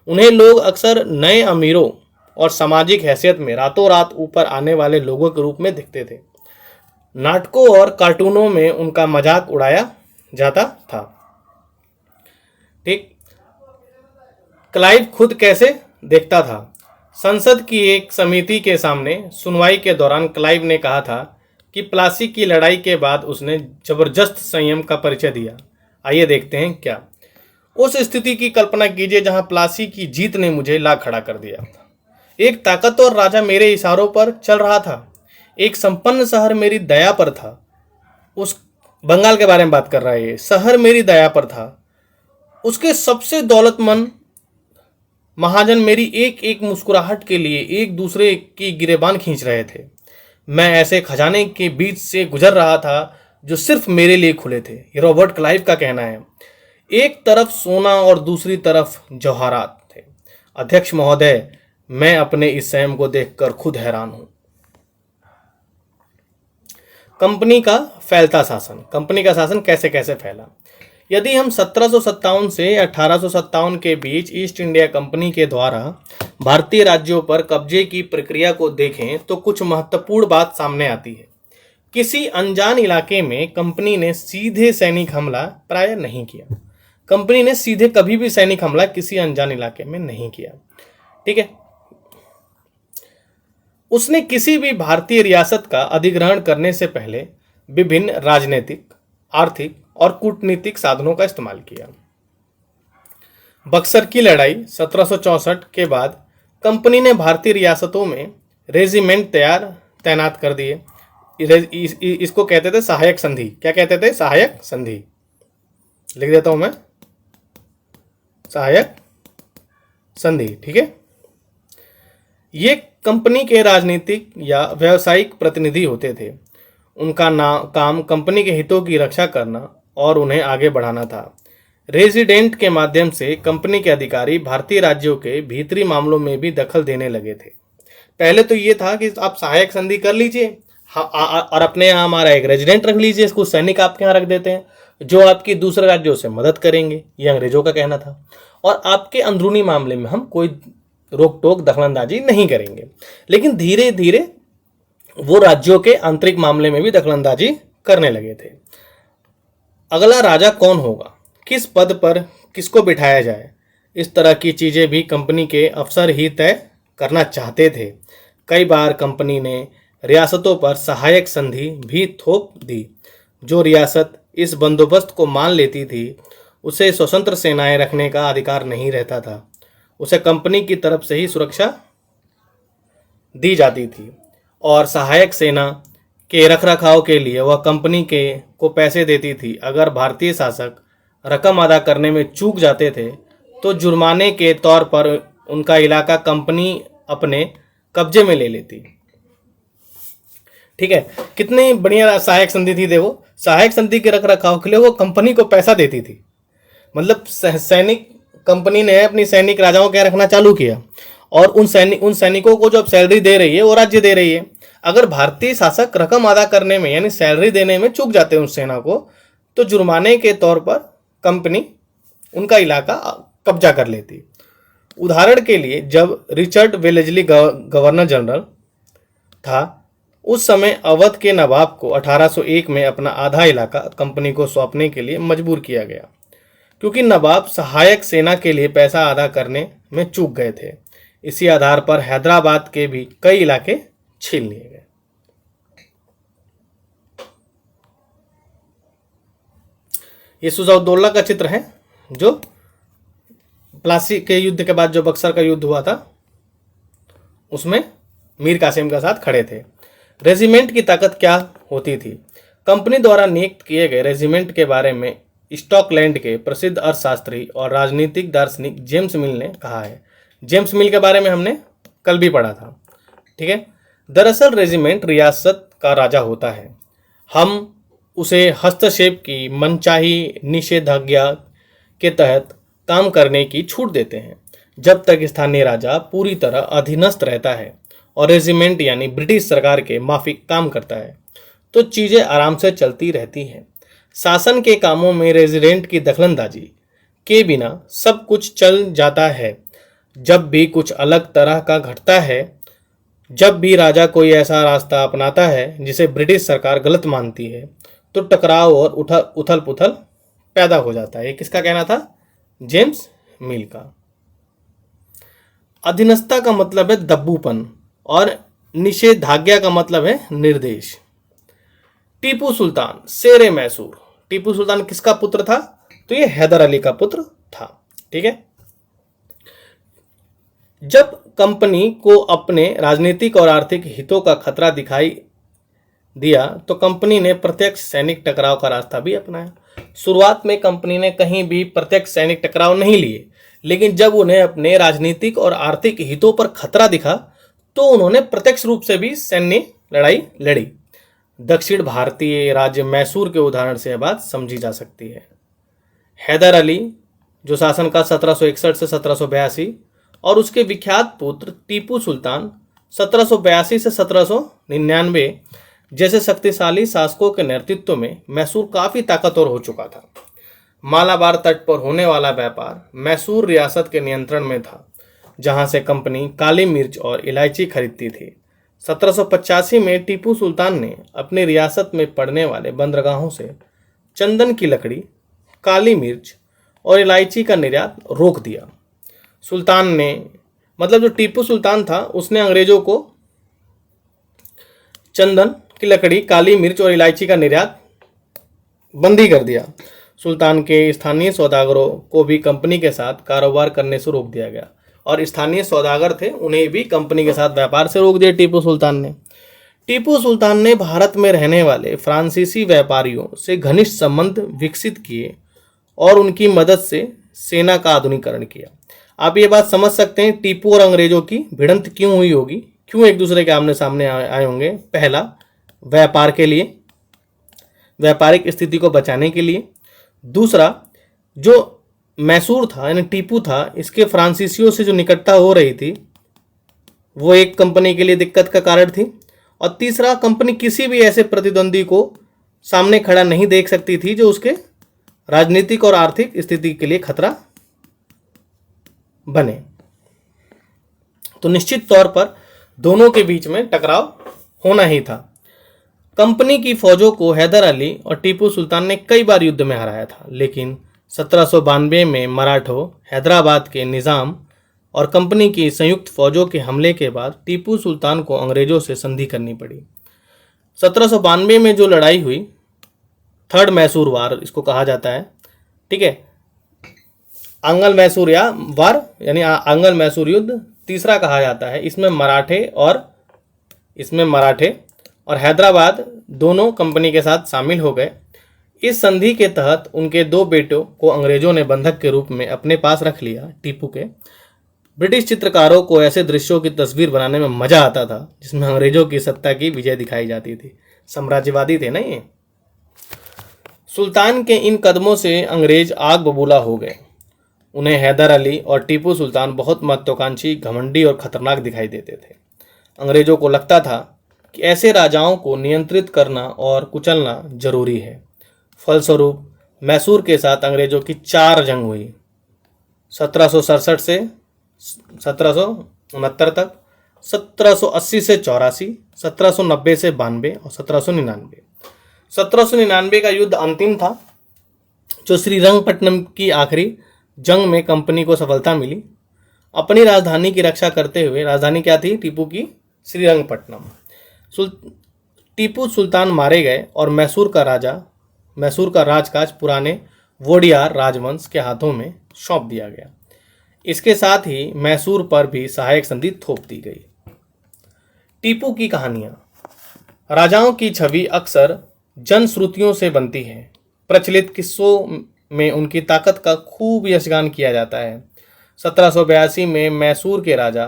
[SPEAKER 1] उन्हें लोग अक्सर नए अमीरों और सामाजिक हैसियत में रातों रात ऊपर आने वाले लोगों के रूप में दिखते थे। नाटकों और कार्टूनों में उनका मजाक उड़ाया जाता था। ठीक, क्लाइव खुद कैसे देखता था? संसद की एक समिति के सामने सुनवाई के दौरान क्लाइव ने कहा था कि प्लासी की लड़ाई के बाद उसने जबरदस्त संयम का परिचय दिया। आइए देखते हैं क्या। उस स्थिति की कल्पना कीजिए जहां प्लासी की जीत ने मुझे ला खड़ा कर दिया। एक ताकतवर राजा मेरे इशारों पर चल रहा था। एक संपन्न शहर मेरी दया पर था। उस बंगाल के बारे में बात कर रहा है ये। शहर मेरी दया पर था। उसके सबसे दौलतमंद महाजन मेरी एक एक मुस्कुराहट के लिए एक दूसरे की गिरेबान खींच रहे थे। मैं ऐसे खजाने के बीच से गुजर रहा था जो सिर्फ मेरे लिए खुले थे। ये रॉबर्ट क्लाइव का कहना है। एक तरफ सोना और दूसरी तरफ जवाहरात थे। अध्यक्ष महोदय, मैं अपने इस संयम को देखकर खुद हैरान हूं। कंपनी का फैलता शासन। कंपनी का शासन कैसे कैसे फैला। यदि हम 1757 से 1857 के बीच ईस्ट इंडिया कंपनी के द्वारा भारतीय राज्यों पर कब्जे की प्रक्रिया को देखें तो कुछ महत्वपूर्ण बात सामने आती है। किसी अनजान इलाके में कंपनी ने सीधे सैनिक हमला प्राय नहीं किया। कंपनी ने सीधे कभी भी सैनिक हमला किसी अनजान इलाके में नहीं किया। ठीक है। उसने किसी भी भारतीय रियासत का अधिग्रहण करने से पहले विभिन्न राजनीतिक, आर्थिक और कूटनीतिक साधनों का इस्तेमाल किया। बक्सर की लड़ाई 1764 के बाद कंपनी ने भारतीय रियासतों में रेजिमेंट तैनात कर दिए। इसको कहते थे सहायक संधि। क्या कहते थे? सहायक संधि। लिख देता हूं मैं, सहायक संधि। ठीक है। ये कंपनी के राजनीतिक या व्यावसायिक प्रतिनिधि होते थे। उनका काम कंपनी के हितों की रक्षा करना और उन्हें आगे बढ़ाना था। रेजिडेंट के माध्यम से कंपनी के अधिकारी भारतीय राज्यों के भीतरी मामलों में भी दखल देने लगे थे। पहले तो ये था कि आप सहायक संधि कर लीजिए और अपने यहाँ हमारा एक रेजिडेंट रख लीजिए, इसको सैनिक आपके यहाँ रख देते हैं जो आपकी दूसरे राज्यों से मदद करेंगे। ये अंग्रेजों का कहना था। और आपके अंदरूनी मामले में हम कोई रोक टोक दखलंदाजी नहीं करेंगे। लेकिन धीरे धीरे वो राज्यों के आंतरिक मामले में भी दखलंदाजी करने लगे थे। अगला राजा कौन होगा, किस पद पर किसको बिठाया जाए, इस तरह की चीजें भी कंपनी के अफसर ही तय करना चाहते थे। कई बार कंपनी ने रियासतों पर सहायक संधि भी थोप दी। जो रियासत इस बंदोबस्त को मान लेती थी उसे स्वतंत्र सेनाएं रखने का अधिकार नहीं रहता था। उसे कंपनी की तरफ से ही सुरक्षा दी जाती थी और सहायक सेना के रखरखाव के लिए वह कंपनी को पैसे देती थी। अगर भारतीय शासक रकम अदा करने में चूक जाते थे तो जुर्माने के तौर पर उनका इलाका कंपनी अपने कब्जे में ले लेती। ठीक है। कितनी बढ़िया सहायक संधि थी। देखो, सहायक संधि के रखरखाव के लिए वो कंपनी को पैसा देती थी। मतलब सैनिक, कंपनी ने अपनी सैनिक राजाओं के रखना चालू किया और उन सैनिकों को जो अब सैलरी दे रही है वो राज्य दे रही है। अगर भारतीय शासक रकम अदा करने में यानी सैलरी देने में चूक जाते हैं उस सेना को तो जुर्माने के तौर पर कंपनी उनका इलाका कब्जा कर लेती। उदाहरण के लिए जब रिचर्ड वेलेस्ली गवर्नर जनरल था उस समय अवध के नवाब को 1801 में अपना आधा इलाका कंपनी को सौंपने के लिए मजबूर किया गया क्योंकि नवाब सहायक सेना के लिए पैसा अदा करने में चूक गए थे। इसी आधार पर हैदराबाद के भी कई इलाके छीन लिए गए। ये सुजाउद्दौला का चित्र है जो प्लासी के युद्ध के बाद जो बक्सर का युद्ध हुआ था उसमें मीर कासिम के साथ खड़े थे। रेजिमेंट की ताकत क्या होती थी। कंपनी द्वारा नियुक्त किए गए रेजिमेंट के बारे में स्कॉटलैंड के प्रसिद्ध अर्थशास्त्री और राजनीतिक दार्शनिक जेम्स मिल ने कहा है। जेम्स मिल के बारे में हमने कल भी पढ़ा था। ठीक है। दरअसल रेजिमेंट रियासत का राजा होता है। हम उसे हस्तक्षेप की मनचाही निषेधाज्ञा के तहत काम करने की छूट देते हैं जब तक स्थानीय राजा पूरी तरह अधीनस्थ रहता है और रेजिमेंट यानी ब्रिटिश सरकार के माफिक काम करता है तो चीज़ें आराम से चलती रहती हैं। शासन के कामों में रेजिडेंट की दखलंदाजी के बिना सब कुछ चल जाता है। जब भी कुछ अलग तरह का घटता है, जब भी राजा कोई ऐसा रास्ता अपनाता है जिसे ब्रिटिश सरकार गलत मानती है तो टकराव और उथल पुथल पैदा हो जाता है। ये किसका कहना था? जेम्स मिल का। अधीनस्थता का मतलब है दब्बूपन और निषेधाज्ञा का मतलब है निर्देश। टीपू सुल्तान शेरे मैसूर। टीपू सुल्तान किसका पुत्र था? तो ये हैदर अली का पुत्र था। ठीक है। जब कंपनी को अपने राजनीतिक और आर्थिक हितों का खतरा दिखाई दिया तो कंपनी ने प्रत्यक्ष सैनिक टकराव का रास्ता भी अपनाया। शुरुआत में कंपनी ने कहीं भी प्रत्यक्ष सैनिक टकराव नहीं लिए, लेकिन जब उन्हें अपने राजनीतिक और आर्थिक हितों पर खतरा दिखा तो उन्होंने प्रत्यक्ष रूप से भी सैन्य लड़ाई लड़ी। दक्षिण भारतीय राज्य मैसूर के उदाहरण से यह बात समझी जा सकती है। हैदर अली जो शासन का 1761 से 1782 और उसके विख्यात पुत्र टीपू सुल्तान 1782 से 1799 जैसे शक्तिशाली शासकों के नेतृत्व में मैसूर काफी ताकतवर हो चुका था। मालाबार तट पर होने वाला व्यापार मैसूर रियासत के नियंत्रण में था, जहां से कंपनी काली मिर्च और इलायची खरीदती थी। 1785 में टीपू सुल्तान ने अपनी रियासत में पड़ने वाले बंदरगाहों से चंदन की लकड़ी, काली मिर्च और इलायची का निर्यात रोक दिया। सुल्तान ने जो टीपू सुल्तान था उसने अंग्रेजों को चंदन की लकड़ी, काली मिर्च और इलायची का निर्यात बंदी कर दिया। सुल्तान के स्थानीय सौदागरों को भी कंपनी के साथ कारोबार करने से रोक दिया गया, और स्थानीय सौदागर थे उन्हें भी कंपनी के साथ व्यापार से रोक दिया टीपू सुल्तान ने। टीपू सुल्तान ने भारत में रहने वाले फ्रांसीसी व्यापारियों से घनिष्ठ संबंध विकसित किए और उनकी मदद से सेना का आधुनिकीकरण किया। आप ये बात समझ सकते हैं टीपू और अंग्रेजों की भिड़ंत क्यों हुई होगी, क्यों एक दूसरे के आमने सामने आए होंगे। पहला, व्यापार के लिए, व्यापारिक स्थिति को बचाने के लिए। दूसरा, जो मैसूर था यानी टीपू था, इसके फ्रांसीसियों से जो निकटता हो रही थी वो एक कंपनी के लिए दिक्कत का कारण थी। और तीसरा, कंपनी किसी भी ऐसे प्रतिद्वंदी को सामने खड़ा नहीं देख सकती थी जो उसके राजनीतिक और आर्थिक स्थिति के लिए खतरा बने। तो निश्चित तौर पर दोनों के बीच में टकराव होना ही था। कंपनी की फौजों को हैदर अली और टीपू सुल्तान ने कई बार युद्ध में हराया था, लेकिन 1792 में मराठों, हैदराबाद के निज़ाम और कंपनी की संयुक्त फौजों के हमले के बाद टीपू सुल्तान को अंग्रेजों से संधि करनी पड़ी। 1792 में जो लड़ाई हुई, थर्ड मैसूर वार इसको कहा जाता है, ठीक है, आंगल मैसूर या वार यानी आंगल मैसूर युद्ध तीसरा कहा जाता है। इसमें मराठे और हैदराबाद दोनों कंपनी के साथ शामिल हो गए। इस संधि के तहत उनके दो बेटों को अंग्रेजों ने बंधक के रूप में अपने पास रख लिया। टीपू के ब्रिटिश चित्रकारों को ऐसे दृश्यों की तस्वीर बनाने में मजा आता था जिसमें अंग्रेजों की सत्ता की विजय दिखाई जाती थी। साम्राज्यवादी थे ना ये। सुल्तान के इन कदमों से अंग्रेज आग बबूला हो गए। उन्हें हैदर अली और टीपू सुल्तान बहुत महत्वाकांक्षी, घमंडी और खतरनाक दिखाई देते थे। अंग्रेजों को लगता था कि ऐसे राजाओं को नियंत्रित करना और कुचलना जरूरी है। फलस्वरूप मैसूर के साथ अंग्रेजों की 4 जंग हुई, 1767 से 1769 तक, 1780 से 84, 1790 से 92 और 1799। 1799 का युद्ध अंतिम था, जो श्रीरंगपट्टनम की आखिरी जंग में कंपनी को सफलता मिली। अपनी राजधानी की रक्षा करते हुए, राजधानी क्या थी टीपू की? श्रीरंगपट्टनम। टीपू सुल्तान मारे गए और मैसूर का राजकाज पुराने वोडियार राजवंश के हाथों में सौंप दिया गया। इसके साथ ही मैसूर पर भी सहायक संधि थोप दी गई। टीपू की कहानियां। राजाओं की छवि अक्सर जनश्रुतियों से बनती है। प्रचलित किस्सों में उनकी ताकत का खूब यशगान किया जाता है। 1782 में मैसूर के राजा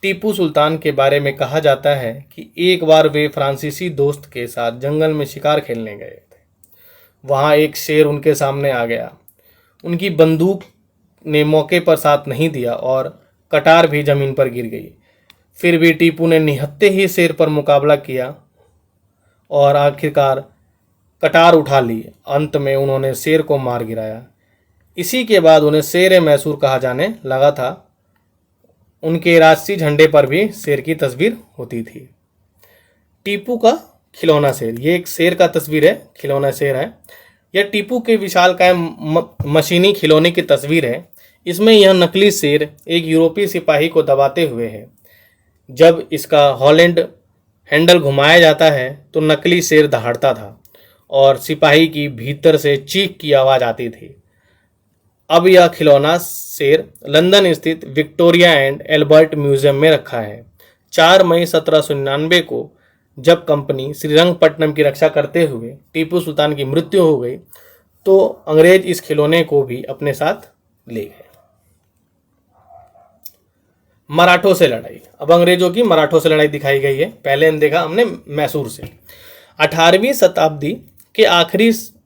[SPEAKER 1] टीपू सुल्तान के बारे में कहा जाता है कि एक बार वे फ्रांसीसी दोस्त के साथ जंगल में शिकार खेलने गए थे। वहां एक शेर उनके सामने आ गया। उनकी बंदूक ने मौके पर साथ नहीं दिया और कटार भी जमीन पर गिर गई। फिर भी टीपू ने निहत्थे ही शेर पर मुकाबला किया और आखिरकार कटार उठा ली। अंत में उन्होंने शेर को मार गिराया। इसी के बाद उन्हें शेर मैसूर कहा जाने लगा था। उनके राष्ट्रीय झंडे पर भी शेर की तस्वीर होती थी। टीपू का खिलौना शेर, ये एक शेर का तस्वीर है, खिलौना शेर है। यह टीपू के विशालकाय मशीनी खिलौने की तस्वीर है। इसमें यह नकली शेर एक यूरोपीय सिपाही को दबाते हुए है। जब इसका हॉलैंड हैंडल घुमाया जाता है तो नकली शेर दहाड़ता था और सिपाही की भीतर से चीख की आवाज़ आती थी। अब यह खिलौना शेर लंदन स्थित विक्टोरिया एंड एल्बर्ट म्यूजियम में रखा है। 4 मई 1799 को जब कंपनी श्रीरंगपट्टनम की रक्षा करते हुए टीपू सुल्तान की मृत्यु हो गई तो अंग्रेज इस खिलौने को भी अपने साथ ले गए। मराठों से लड़ाई। अब अंग्रेजों की मराठों से लड़ाई दिखाई गई है। पहले हमने मैसूर से। 18वीं शताब्दी के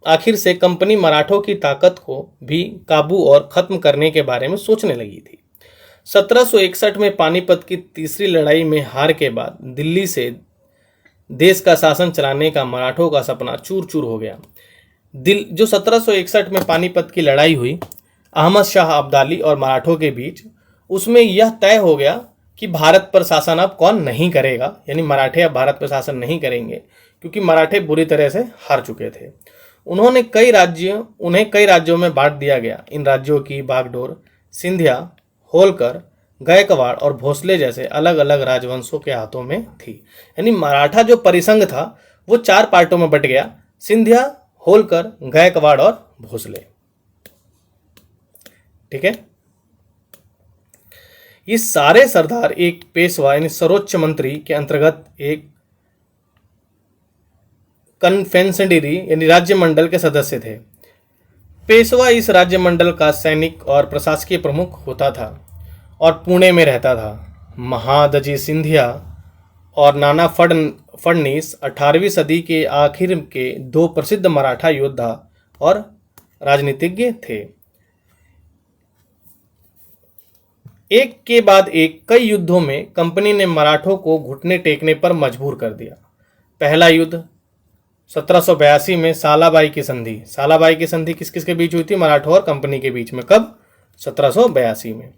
[SPEAKER 1] आखिर से कंपनी मराठों की ताकत को भी काबू और खत्म करने के बारे में सोचने लगी थी। 1761 में पानीपत की तीसरी लड़ाई में हार के बाद दिल्ली से देश का शासन चलाने का मराठों का सपना चूर चूर हो गया। जो 1761 में पानीपत की लड़ाई हुई अहमद शाह अब्दाली और मराठों के बीच, उसमें यह तय हो गया कि भारत पर शासन अब कौन नहीं करेगा, यानी मराठे अब भारत पर शासन नहीं करेंगे, क्योंकि मराठे बुरी तरह से हार चुके थे। उन्हें कई राज्यों में बांट दिया गया। इन राज्यों की बागडोर सिंधिया, होलकर, गायकवाड़ और भोसले जैसे अलग अलग राजवंशों के हाथों में थी। यानी मराठा जो परिसंघ था वो 4 पार्टों में बट गया, सिंधिया, होलकर, गायकवाड़ और भोसले। ठीक है। ये सारे सरदार एक पेशवा यानी सर्वोच्च मंत्री के अंतर्गत एक कन्फेडरेसी यानी राज्य मंडल के सदस्य थे। पेशवा इस राज्य मंडल का सैनिक और प्रशासकीय प्रमुख होता था और पुणे में रहता था। महादजी सिंधिया और नाना फडनीस 18वीं सदी के आखिर के 2 प्रसिद्ध मराठा योद्धा और राजनीतिज्ञ थे। एक के बाद एक कई युद्धों में कंपनी ने मराठों को घुटने टेकने पर मजबूर कर दिया। पहला युद्ध 1782 में सालाबाई की संधि। सालाबाई की संधि किस किस के बीच हुई थी? मराठों और कंपनी के बीच में। कब? 1782 में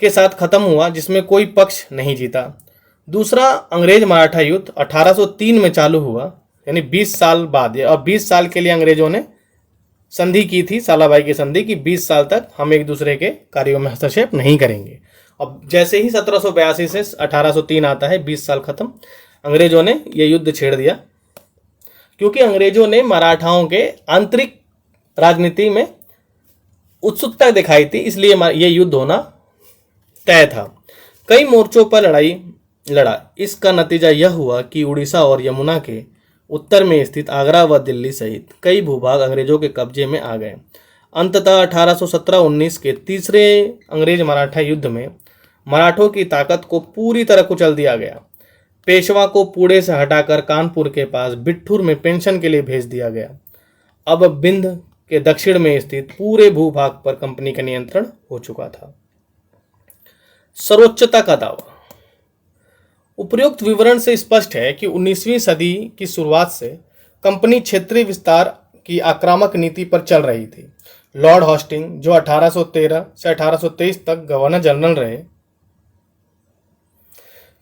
[SPEAKER 1] के साथ खत्म हुआ, जिसमें कोई पक्ष नहीं जीता। दूसरा अंग्रेज मराठा युद्ध 1803 में चालू हुआ, यानी 20 साल बाद। और 20 साल के लिए अंग्रेजों ने संधि की थी, सालाबाई की संधि की 20 साल तक हम एक दूसरे के कार्यों में हस्तक्षेप नहीं करेंगे। अब जैसे ही 1782 से 1803 आता है, 20 साल खत्म, अंग्रेजों ने यह युद्ध छेड़ दिया, क्योंकि अंग्रेजों ने मराठाओं के आंतरिक राजनीति में उत्सुकता दिखाई थी, इसलिए यह युद्ध होना तय था। कई मोर्चों पर लड़ा। इसका नतीजा यह हुआ कि उड़ीसा और यमुना के उत्तर में स्थित आगरा व दिल्ली सहित कई भूभाग अंग्रेजों के कब्जे में आ गए। अंततः 1817-19 के तीसरे अंग्रेज मराठा युद्ध में मराठों की ताकत को पूरी तरह कुचल दिया गया। पेशवा को पुणे से हटाकर कानपुर के पास बिट्ठूर में पेंशन के लिए भेज दिया गया। अब बिंद के दक्षिण में स्थित पूरे भूभाग पर कंपनी का नियंत्रण हो चुका था। सर्वोच्चता का दावा। उपर्युक्त विवरण से स्पष्ट है कि 19वीं सदी की शुरुआत से कंपनी क्षेत्रीय विस्तार की आक्रामक नीति पर चल रही थी। लॉर्ड हॉस्टिंग, जो 1813 से 1823 तक गवर्नर जनरल रहे,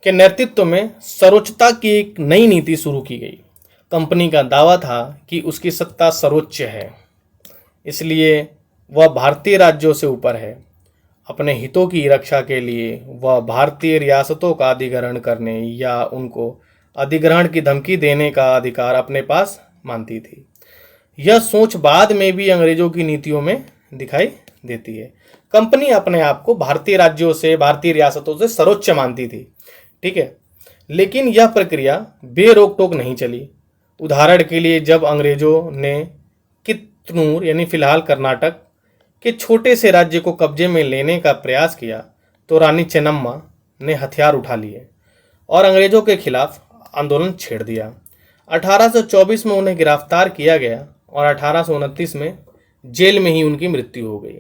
[SPEAKER 1] के नेतृत्व में सर्वोच्चता की एक नई नीति शुरू की गई। कंपनी का दावा था कि उसकी सत्ता सर्वोच्च है, इसलिए वह भारतीय राज्यों से ऊपर है। अपने हितों की रक्षा के लिए वह भारतीय रियासतों का अधिग्रहण करने या उनको अधिग्रहण की धमकी देने का अधिकार अपने पास मानती थी। यह सोच बाद में भी अंग्रेजों की नीतियों में दिखाई देती है। कंपनी अपने आप को भारतीय राज्यों से, भारतीय रियासतों से सर्वोच्च मानती थी, ठीक है, लेकिन यह प्रक्रिया बेरोक टोक नहीं चली। उदाहरण के लिए जब अंग्रेजों ने कित्तूर यानी फिलहाल कर्नाटक के छोटे से राज्य को कब्जे में लेने का प्रयास किया, तो रानी चेन्नम्मा ने हथियार उठा लिए और अंग्रेजों के खिलाफ आंदोलन छेड़ दिया। 1824 में उन्हें गिरफ्तार किया गया और 1829 में जेल में ही उनकी मृत्यु हो गई।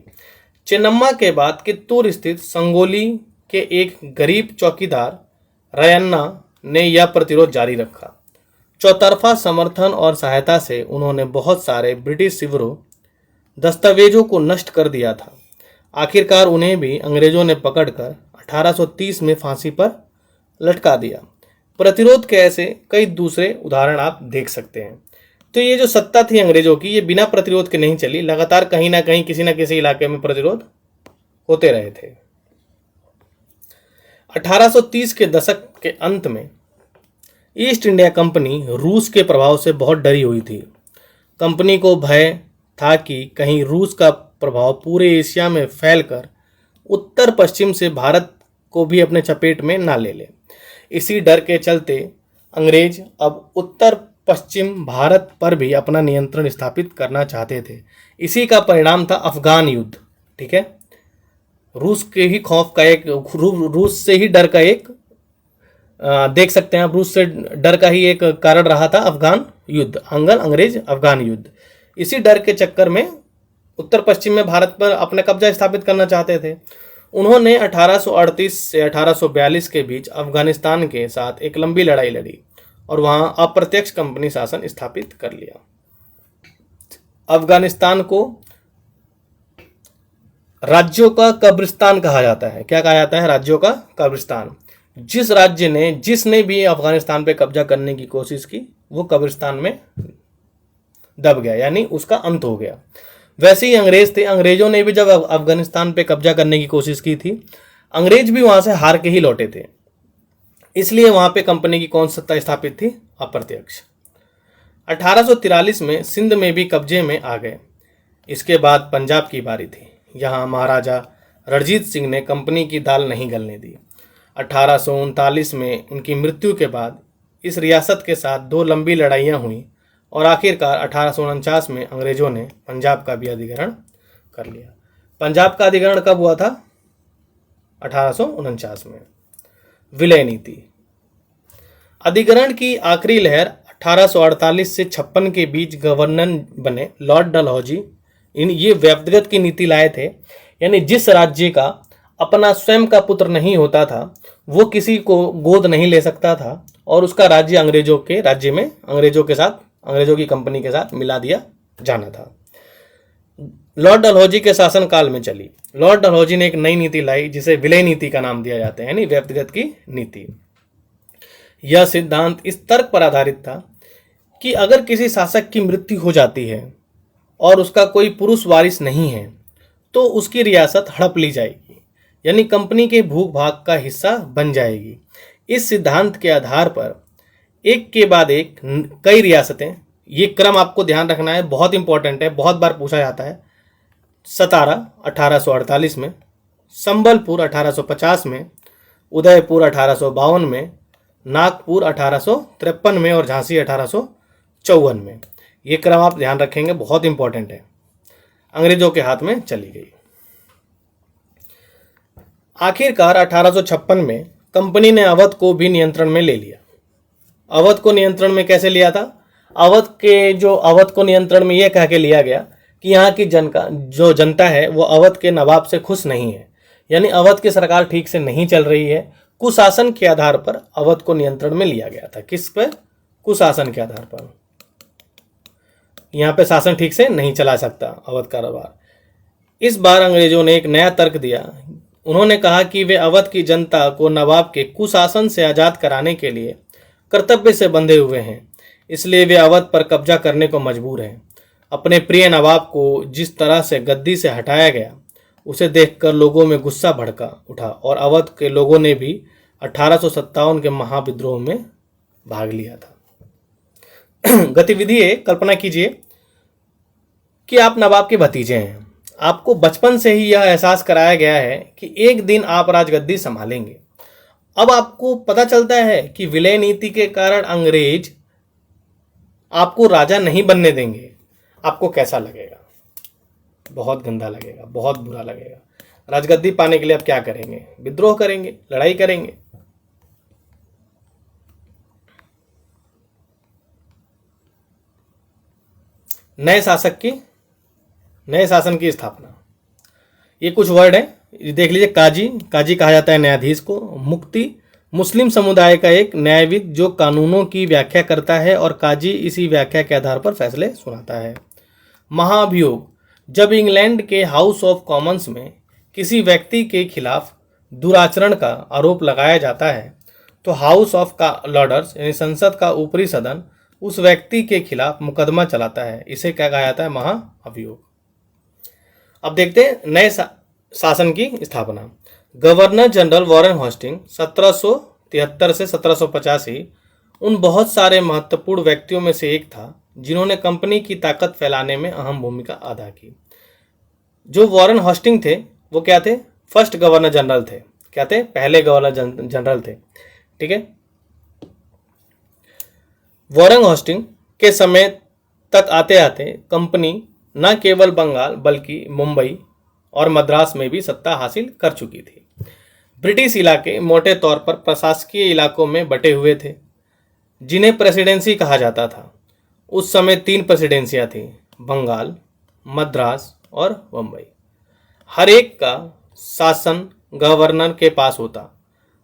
[SPEAKER 1] चेन्नम्मा के बाद कित्तूर स्थित संगोली के एक गरीब चौकीदार रयन्ना ने यह प्रतिरोध जारी रखा। चौतरफा समर्थन और सहायता से उन्होंने बहुत सारे ब्रिटिश शिविरों, दस्तावेजों को नष्ट कर दिया था। आखिरकार उन्हें भी अंग्रेजों ने पकड़कर 1830 में फांसी पर लटका दिया। प्रतिरोध के ऐसे कई दूसरे उदाहरण आप देख सकते हैं। तो ये जो सत्ता थी अंग्रेजों की, ये बिना प्रतिरोध के नहीं चली, लगातार कहीं ना कहीं किसी न किसी इलाके में प्रतिरोध होते रहे थे। 1830 के दशक के अंत में ईस्ट इंडिया कंपनी रूस के प्रभाव से बहुत डरी हुई थी। कंपनी को भय था कि कहीं रूस का प्रभाव पूरे एशिया में फैलकर उत्तर पश्चिम से भारत को भी अपने चपेट में ना ले ले। इसी डर के चलते अंग्रेज अब उत्तर पश्चिम भारत पर भी अपना नियंत्रण स्थापित करना चाहते थे। इसी का परिणाम था अफगान युद्ध, ठीक है। रूस के ही खौफ का एक रूस से ही डर का एक देख सकते हैं आप, रूस से डर का ही एक कारण रहा था अफगान युद्ध, अंग्रेज अफगान युद्ध। इसी डर के चक्कर में उत्तर पश्चिम में भारत पर अपना कब्जा स्थापित करना चाहते थे। उन्होंने 1838 से 1842 के बीच अफगानिस्तान के साथ एक लंबी लड़ाई लड़ी और वहां अप्रत्यक्ष कंपनी शासन स्थापित कर लिया। अफगानिस्तान को राज्यों का कब्रिस्तान कहा जाता है। क्या कहा जाता है? राज्यों का कब्रिस्तान। जिसने भी अफगानिस्तान पे कब्जा करने की कोशिश की वो कब्रिस्तान में दब गया, यानी उसका अंत हो गया। वैसे ही अंग्रेज थे, अंग्रेजों ने भी जब अफगानिस्तान पे कब्जा करने की कोशिश की थी, अंग्रेज भी वहां से हार के ही लौटे थे। इसलिए वहां पे कंपनी की कौन सत्ता स्थापित थी? अप्रत्यक्ष। 1843 में सिंध में भी कब्जे में आ गए। इसके बाद पंजाब की बारी थी। यहाँ महाराजा रणजीत सिंह ने कंपनी की दाल नहीं गलने दी। 1839 में उनकी मृत्यु के बाद इस रियासत के साथ 2 लंबी लड़ाइयाँ हुई और आखिरकार 1849 में अंग्रेजों ने पंजाब का भी अधिग्रहण कर लिया। पंजाब का अधिग्रहण कब हुआ था? 1849 में। विलय नीति। अधिग्रहण की आखिरी लहर 1848 से 56 के बीच गवर्नर बने लॉर्ड डलहौजी ये व्यक्तिगत की नीति लाए थे, यानी जिस राज्य का अपना स्वयं का पुत्र नहीं होता था वो किसी को गोद नहीं ले सकता था और उसका राज्य अंग्रेजों के राज्य में अंग्रेजों की कंपनी के साथ मिला दिया जाना था। लॉर्ड डलहौजी के शासनकाल में चली। लॉर्ड डलहौजी ने एक नई नीति लाई जिसे विलय नीति का नाम दिया जाता है, यानी व्यक्तिगत की नीति। यह सिद्धांत इस तर्क पर आधारित था कि अगर किसी शासक की मृत्यु हो जाती है और उसका कोई पुरुष वारिस नहीं है तो उसकी रियासत हड़प ली जाएगी, यानी कंपनी के भूभाग का हिस्सा बन जाएगी। इस सिद्धांत के आधार पर एक के बाद एक कई रियासतें, ये क्रम आपको ध्यान रखना है, बहुत इंपॉर्टेंट है, बहुत बार पूछा जाता है। सतारा 1848 में, संबलपुर 1850 में, उदयपुर 1852 में, नागपुर 1853 में और झांसी 1854 में। ये क्रम आप ध्यान रखेंगे, बहुत इंपॉर्टेंट है। अंग्रेजों के हाथ में चली गई। आखिरकार 1856 में कंपनी ने अवध को भी नियंत्रण में ले लिया। अवध को नियंत्रण में कैसे लिया था? अवध को नियंत्रण में यह कह के लिया गया कि यहाँ की जो जनता है वो अवध के नवाब से खुश नहीं है, यानी अवध की सरकार ठीक से नहीं चल रही है। कुशासन के आधार पर अवध को नियंत्रण में लिया गया था। किस पर? कुशासन के आधार पर। यहाँ पे शासन ठीक से नहीं चला सकता अवध कारोबार। इस बार अंग्रेजों ने एक नया तर्क दिया। उन्होंने कहा कि वे अवध की जनता को नवाब के कुशासन से आज़ाद कराने के लिए कर्तव्य से बंधे हुए हैं, इसलिए वे अवध पर कब्जा करने को मजबूर हैं। अपने प्रिय नवाब को जिस तरह से गद्दी से हटाया गया उसे देखकर लोगों में गुस्सा भड़का उठा और अवध के लोगों ने भी 1857 के महाविद्रोह में भाग लिया था। गतिविधि है, कल्पना कीजिए कि आप नवाब के भतीजे हैं। आपको बचपन से ही यह एहसास कराया गया है कि एक दिन आप राजगद्दी संभालेंगे। अब आपको पता चलता है कि विलय नीति के कारण अंग्रेज आपको राजा नहीं बनने देंगे। आपको कैसा लगेगा? बहुत गंदा लगेगा, बहुत बुरा लगेगा। राजगद्दी पाने के लिए आप क्या करेंगे? विद्रोह करेंगे, लड़ाई करेंगे। नए शासन की स्थापना। ये कुछ वर्ड है, देख लीजिए। काजी कहा जाता है न्यायाधीश को। मुक्ति, मुस्लिम समुदाय का एक न्यायविद जो कानूनों की व्याख्या करता है और काजी इसी व्याख्या के आधार पर फैसले सुनाता है। महाभियोग, जब इंग्लैंड के हाउस ऑफ कॉमन्स में किसी व्यक्ति के खिलाफ दुराचरण का आरोप लगाया जाता है तो हाउस ऑफ लॉर्ड्स यानी संसद का ऊपरी सदन उस व्यक्ति के खिलाफ मुकदमा चलाता है। इसे क्या कहा जाता है? महाअभियोग। अब देखते हैं नए शासन की स्थापना। गवर्नर जनरल वॉरेन हेस्टिंग 1773 से 1785 उन बहुत सारे महत्वपूर्ण व्यक्तियों में से एक था जिन्होंने कंपनी की ताकत फैलाने में अहम भूमिका अदा की। जो वॉरेन हेस्टिंग थे वो क्या थे? फर्स्ट गवर्नर जनरल थे। क्या थे? पहले गवर्नर जनरल थे। ठीक है। वॉरेन हेस्टिंग के समय तक आते आते कंपनी न केवल बंगाल बल्कि मुंबई और मद्रास में भी सत्ता हासिल कर चुकी थी। ब्रिटिश इलाके मोटे तौर पर प्रशासकीय इलाकों में बटे हुए थे, जिन्हें प्रेसिडेंसी कहा जाता था। उस समय 3 प्रेसिडेंसियां थीं, बंगाल, मद्रास और बम्बई। हर एक का शासन गवर्नर के पास होता।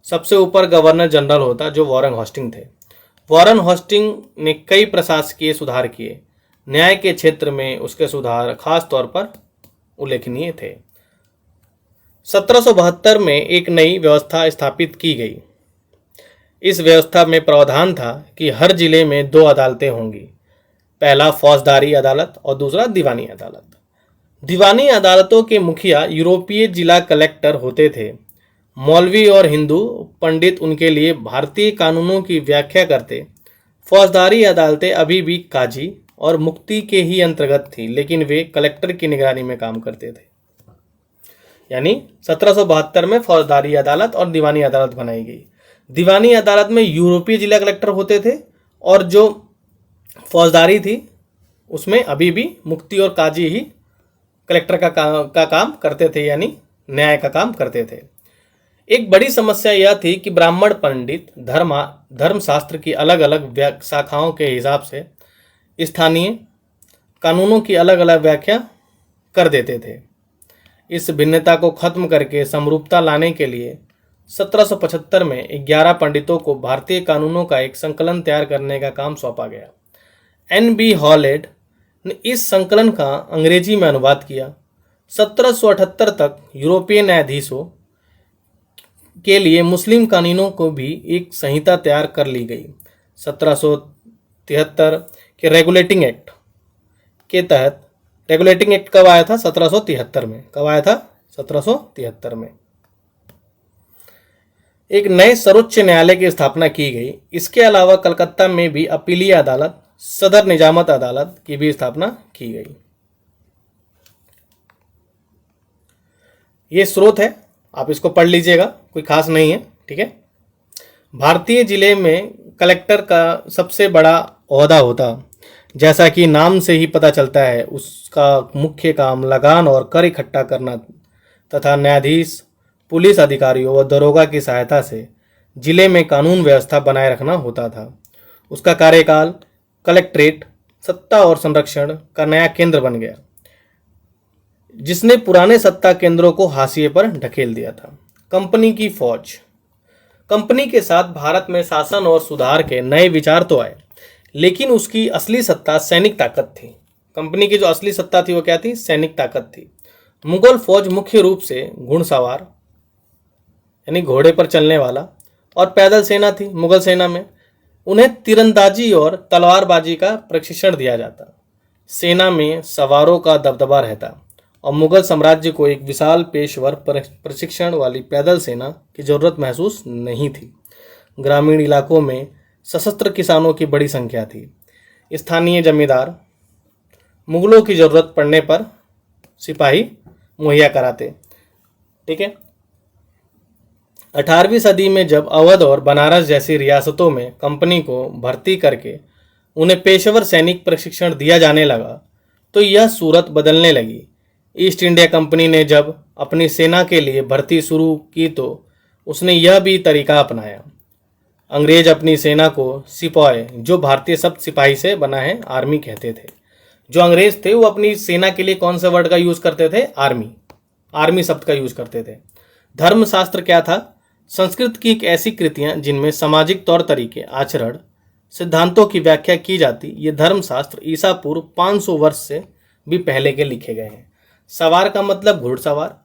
[SPEAKER 1] सबसे ऊपर गवर्नर जनरल होता, जो वॉरेन हेस्टिंग थे। वॉरेन हेस्टिंग ने कई प्रशासकीय सुधार किए। न्याय के क्षेत्र में उसके सुधार खास तौर पर उल्लेखनीय थे। 1772 में एक नई व्यवस्था स्थापित की गई। इस व्यवस्था में प्रावधान था कि हर जिले में 2 अदालतें होंगी, पहला फौजदारी अदालत और दूसरा दीवानी अदालत। दीवानी अदालतों के मुखिया यूरोपीय जिला कलेक्टर होते थे। मौलवी और हिंदू पंडित उनके लिए भारतीय कानूनों की व्याख्या करते। फौजदारी अदालतें अभी भी काजी और मुफ्ती के ही अंतर्गत थी, लेकिन वे कलेक्टर की निगरानी में काम करते थे। यानी 1772 में फौजदारी अदालत और दीवानी अदालत बनाई गई। दीवानी अदालत में यूरोपीय जिला कलेक्टर होते थे और जो फौजदारी थी उसमें अभी भी मुफ्ती और काजी ही कलेक्टर का काम करते थे, यानी न्याय का काम करते थे। एक बड़ी समस्या यह थी कि ब्राह्मण पंडित धर्मशास्त्र की अलग अलग शाखाओं के हिसाब से स्थानीय कानूनों की अलग अलग व्याख्या कर देते थे। इस भिन्नता को खत्म करके समरूपता लाने के लिए 1775 में 11 पंडितों को भारतीय कानूनों का एक संकलन तैयार करने का काम सौंपा गया। NB हॉलेड ने इस संकलन का अंग्रेजी में अनुवाद किया। 1778 तक यूरोपीय न्यायाधीशों के लिए मुस्लिम कानूनों को भी एक संहिता तैयार कर ली गई। 1773 के रेगुलेटिंग एक्ट के तहत, रेगुलेटिंग एक्ट कब आया था? 1773 में। कब आया था? 1773 में। एक नए सर्वोच्च न्यायालय की स्थापना की गई। इसके अलावा कलकत्ता में भी अपीलीय अदालत, सदर निजामत अदालत की भी स्थापना की गई। ये स्रोत है, आप इसको पढ़ लीजिएगा, कोई खास नहीं है, ठीक है। भारतीय जिले में कलेक्टर का सबसे बड़ा ओहदा होता। जैसा कि नाम से ही पता चलता है, उसका मुख्य काम लगान और कर इकट्ठा करना तथा न्यायाधीश, पुलिस अधिकारियों व दरोगा की सहायता से जिले में कानून व्यवस्था बनाए रखना होता था। उसका कार्यकाल कलेक्ट्रेट सत्ता और संरक्षण का नया केंद्र बन गया, जिसने पुराने सत्ता केंद्रों को हाशिए पर ढकेल दिया था। कंपनी की फौज। कंपनी के साथ भारत में शासन और सुधार के नए विचार तो आए, लेकिन उसकी असली सत्ता सैनिक ताकत थी। कंपनी की जो असली सत्ता थी वो क्या थी? सैनिक ताकत थी। मुगल फौज मुख्य रूप से घुड़सवार यानी घोड़े पर चलने वाला और पैदल सेना थी। मुगल सेना में उन्हें तीरंदाजी और तलवारबाजी का प्रशिक्षण दिया जाता। सेना में सवारों का दबदबा रहता और मुगल साम्राज्य को एक विशाल पेशेवर प्रशिक्षण वाली पैदल सेना की जरूरत महसूस नहीं थी। ग्रामीण इलाकों में सशस्त्र किसानों की बड़ी संख्या थी। स्थानीय जमींदार मुगलों की जरूरत पड़ने पर सिपाही मुहैया कराते, ठीक है। 18वीं सदी में जब अवध और बनारस जैसी रियासतों में कंपनी को भर्ती करके उन्हें पेशेवर सैनिक प्रशिक्षण दिया जाने लगा, तो यह सूरत बदलने लगी। ईस्ट इंडिया कंपनी ने जब अपनी सेना के लिए भर्ती शुरू की तो उसने यह भी तरीका अपनाया। अंग्रेज अपनी सेना को सिपाही, जो भारतीय शब्द सिपाही से बना है, आर्मी कहते थे। जो अंग्रेज थे वो अपनी सेना के लिए कौन से वर्ड का यूज करते थे? आर्मी शब्द का यूज करते थे। धर्मशास्त्र क्या था? संस्कृत की एक ऐसी कृतियां जिनमें सामाजिक तौर तरीके, आचरण, सिद्धांतों की व्याख्या की जाती। ये धर्मशास्त्र ईसा पूर्व 500 वर्ष से भी पहले के लिखे गए हैं। सवार का मतलब घुड़सवार।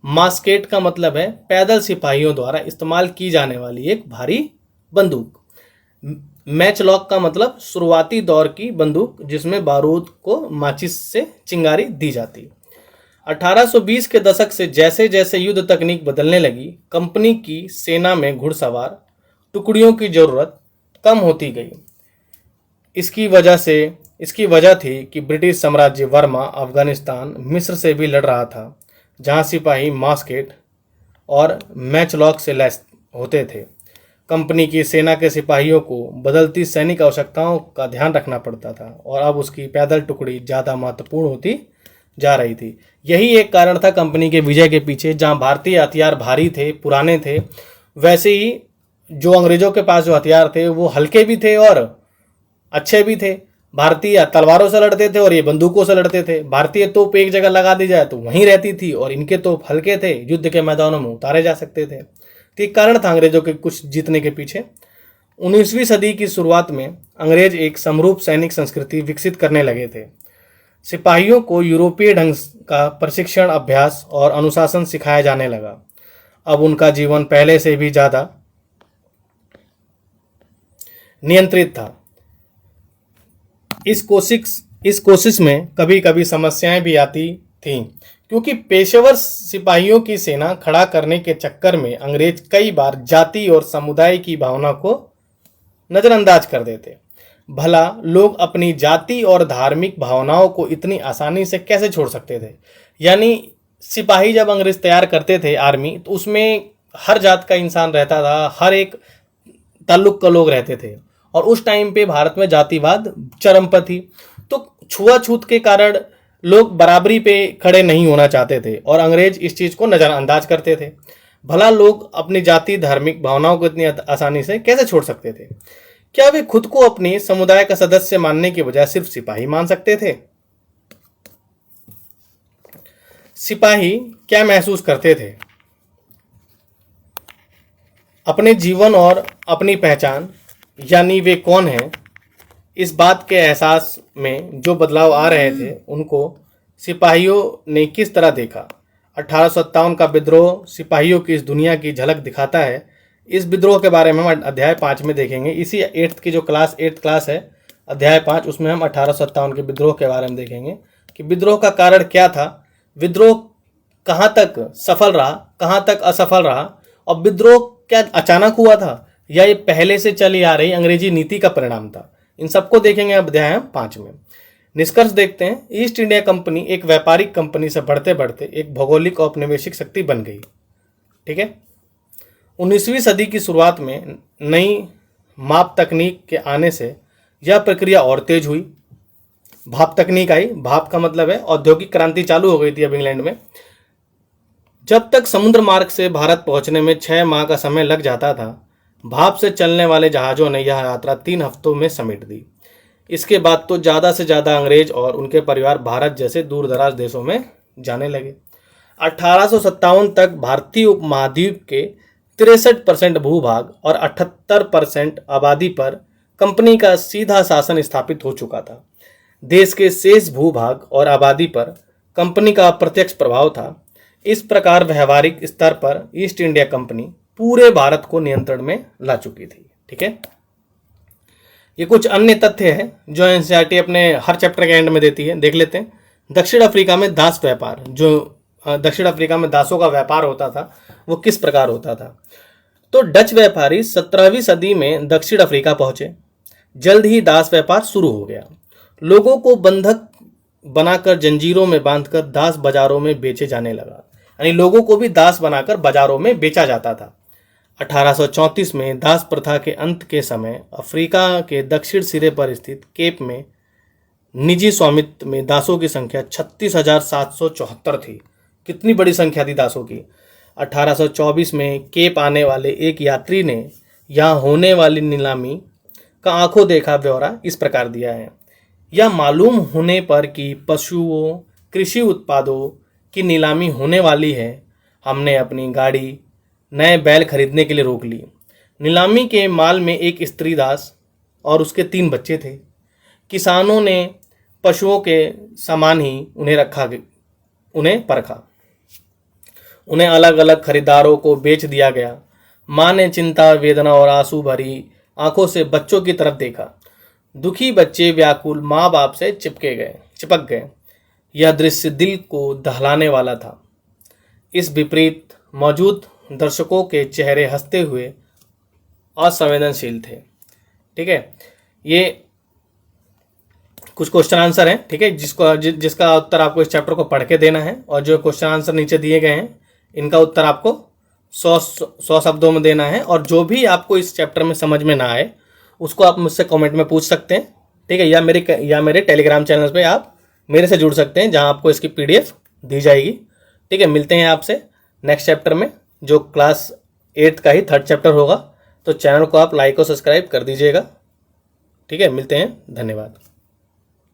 [SPEAKER 1] मास्केट का मतलब है पैदल सिपाहियों द्वारा इस्तेमाल की जाने वाली एक भारी बंदूक। मैचलॉक का मतलब शुरुआती दौर की बंदूक जिसमें बारूद को माचिस से चिंगारी दी जाती। 1820 के दशक से जैसे जैसे युद्ध तकनीक बदलने लगी, कंपनी की सेना में घुड़सवार टुकड़ियों की जरूरत कम होती गई। इसकी वजह थी कि ब्रिटिश साम्राज्य बर्मा, अफगानिस्तान, मिस्र से भी लड़ रहा था, जहां सिपाही मास्केट और मैचलॉक से लैस होते थे। कंपनी की सेना के सिपाहियों को बदलती सैनिक आवश्यकताओं का ध्यान रखना पड़ता था और अब उसकी पैदल टुकड़ी ज़्यादा महत्वपूर्ण होती जा रही थी। यही एक कारण था कंपनी के विजय के पीछे। जहां भारतीय हथियार भारी थे, पुराने थे, वैसे ही जो अंग्रेजों के पास जो हथियार थे वो हल्के भी थे और अच्छे भी थे। भारतीय तलवारों से लड़ते थे और ये बंदूकों से लड़ते थे। भारतीय तोप एक जगह लगा दी जाए तो वहीं रहती थी और इनके तोप हल्के थे, युद्ध के मैदानों में उतारे जा सकते थे। तो एक कारण था अंग्रेजों के कुछ जीतने के पीछे। 19वीं सदी की शुरुआत में अंग्रेज एक समरूप सैनिक संस्कृति विकसित करने लगे थे। सिपाहियों को यूरोपीय ढंग का प्रशिक्षण, अभ्यास और अनुशासन सिखाया जाने लगा। अब उनका जीवन पहले से भी ज़्यादा नियंत्रित था। इस कोशिश में कभी कभी समस्याएं भी आती थीं, क्योंकि पेशेवर सिपाहियों की सेना खड़ा करने के चक्कर में अंग्रेज कई बार जाति और समुदाय की भावना को नज़रअंदाज कर देते। भला लोग अपनी जाति और धार्मिक भावनाओं को इतनी आसानी से कैसे छोड़ सकते थे? यानी सिपाही जब अंग्रेज तैयार करते थे आर्मी, तो उसमें हर जात का इंसान रहता था, हर एक ताल्लुक का लोग रहते थे और उस टाइम पे भारत में जातिवाद चरम पर थी। तो छुआछूत के कारण लोग बराबरी पे खड़े नहीं होना चाहते थे और अंग्रेज इस चीज़ को नज़रअंदाज करते थे। भला लोग अपनी जाति, धार्मिक भावनाओं को इतनी आसानी से कैसे छोड़ सकते थे? क्या वे खुद को अपने समुदाय का सदस्य मानने के बजाय सिर्फ सिपाही मान सकते थे? सिपाही क्या महसूस करते थे? अपने जीवन और अपनी पहचान, यानी वे कौन हैं, इस बात के एहसास में जो बदलाव आ रहे थे, उनको सिपाहियों ने किस तरह देखा? 1857 का विद्रोह सिपाहियों की इस दुनिया की झलक दिखाता है। इस विद्रोह के बारे में हम अध्याय 5 में देखेंगे। इसी 8th की जो क्लास 8th क्लास है, अध्याय 5, उसमें हम 1857 के विद्रोह के बारे में देखेंगे कि विद्रोह का कारण क्या था, विद्रोह कहाँ तक सफल रहा, कहाँ तक असफल रहा, और विद्रोह क्या अचानक हुआ था या ये पहले से चली आ रही अंग्रेजी नीति का परिणाम था। इन सबको देखेंगे अध्याय 5 में। निष्कर्ष देखते हैं। ईस्ट इंडिया कंपनी एक व्यापारिक कंपनी से बढ़ते बढ़ते एक भौगोलिक औपनिवेशिक शक्ति बन गई। ठीक है। 19वीं सदी की शुरुआत में नई माप तकनीक के आने से यह प्रक्रिया और तेज हुई। भाप तकनीक आई। भाप का मतलब है औद्योगिक क्रांति चालू हो गई थी अब इंग्लैंड में। जब तक समुद्र मार्ग से भारत पहुंचने में 6 माह का समय लग जाता था, भाप से चलने वाले जहाज़ों ने यह यात्रा 3 हफ्तों में समेट दी। इसके बाद तो ज़्यादा से ज़्यादा अंग्रेज और उनके परिवार भारत जैसे दूर दराज देशों में जाने लगे। 1857 तक भारतीय उपमहाद्वीप के 63% भूभाग और 78% आबादी पर कंपनी का सीधा शासन स्थापित हो चुका था। देश के शेष भूभाग और आबादी पर कंपनी का अप्रत्यक्ष प्रभाव था। इस प्रकार व्यवहारिक स्तर पर ईस्ट इंडिया कंपनी पूरे भारत को नियंत्रण में ला चुकी थी। ठीक है। ये कुछ अन्य तथ्य हैं जो एनसीईआरटी अपने हर चैप्टर के एंड में देती है, देख लेते हैं। दक्षिण अफ्रीका में दास व्यापार, जो दक्षिण अफ्रीका में दासों का व्यापार होता था, वो किस प्रकार होता था? तो डच व्यापारी 17वीं सदी में दक्षिण अफ्रीका पहुंचे। जल्द ही दास व्यापार शुरू हो गया। लोगों को बंधक बनाकर जंजीरों में बांधकर दास बाजारों में बेचे जाने लगा, यानी लोगों को भी दास बनाकर बाजारों में बेचा जाता था। 1834 में दास प्रथा के अंत के समय अफ्रीका के दक्षिण सिरे पर स्थित केप में निजी स्वामित्व में दासों की संख्या 36,774 थी। कितनी बड़ी संख्या थी दासों की। 1824 में केप आने वाले एक यात्री ने यहाँ होने वाली नीलामी का आंखों देखा ब्यौरा इस प्रकार दिया है। यह मालूम होने पर कि पशुओं, कृषि उत्पादों की नीलामी होने वाली है, हमने अपनी गाड़ी नए बैल खरीदने के लिए रोक ली। नीलामी के माल में एक स्त्री दास और उसके 3 बच्चे थे। किसानों ने पशुओं के समान ही उन्हें परखा। उन्हें अलग अलग खरीदारों को बेच दिया गया। माँ ने चिंता, वेदना और आंसू भरी आंखों से बच्चों की तरफ देखा। दुखी बच्चे व्याकुल माँ बाप से चिपक गए। यह दृश्य दिल को दहलाने वाला था। इस विपरीत मौजूद दर्शकों के चेहरे हंसते हुए असंवेदनशील थे। ठीक है। ये कुछ क्वेश्चन आंसर हैं। ठीक है, जिसका उत्तर आपको इस चैप्टर को पढ़ के देना है, और जो क्वेश्चन आंसर नीचे दिए गए हैं इनका उत्तर आपको 100 शब्दों में देना है। और जो भी आपको इस चैप्टर में समझ में ना आए उसको आप मुझसे कमेंट में पूछ सकते हैं। ठीक है, या मेरे टेलीग्राम चैनल पे आप मेरे से जुड़ सकते हैं, जहां आपको इसकी PDF दी जाएगी। ठीक है, मिलते हैं आपसे नेक्स्ट चैप्टर में, जो क्लास 8th का ही 3rd चैप्टर होगा। तो चैनल को आप लाइक और सब्सक्राइब कर दीजिएगा। ठीक है, मिलते हैं, धन्यवाद।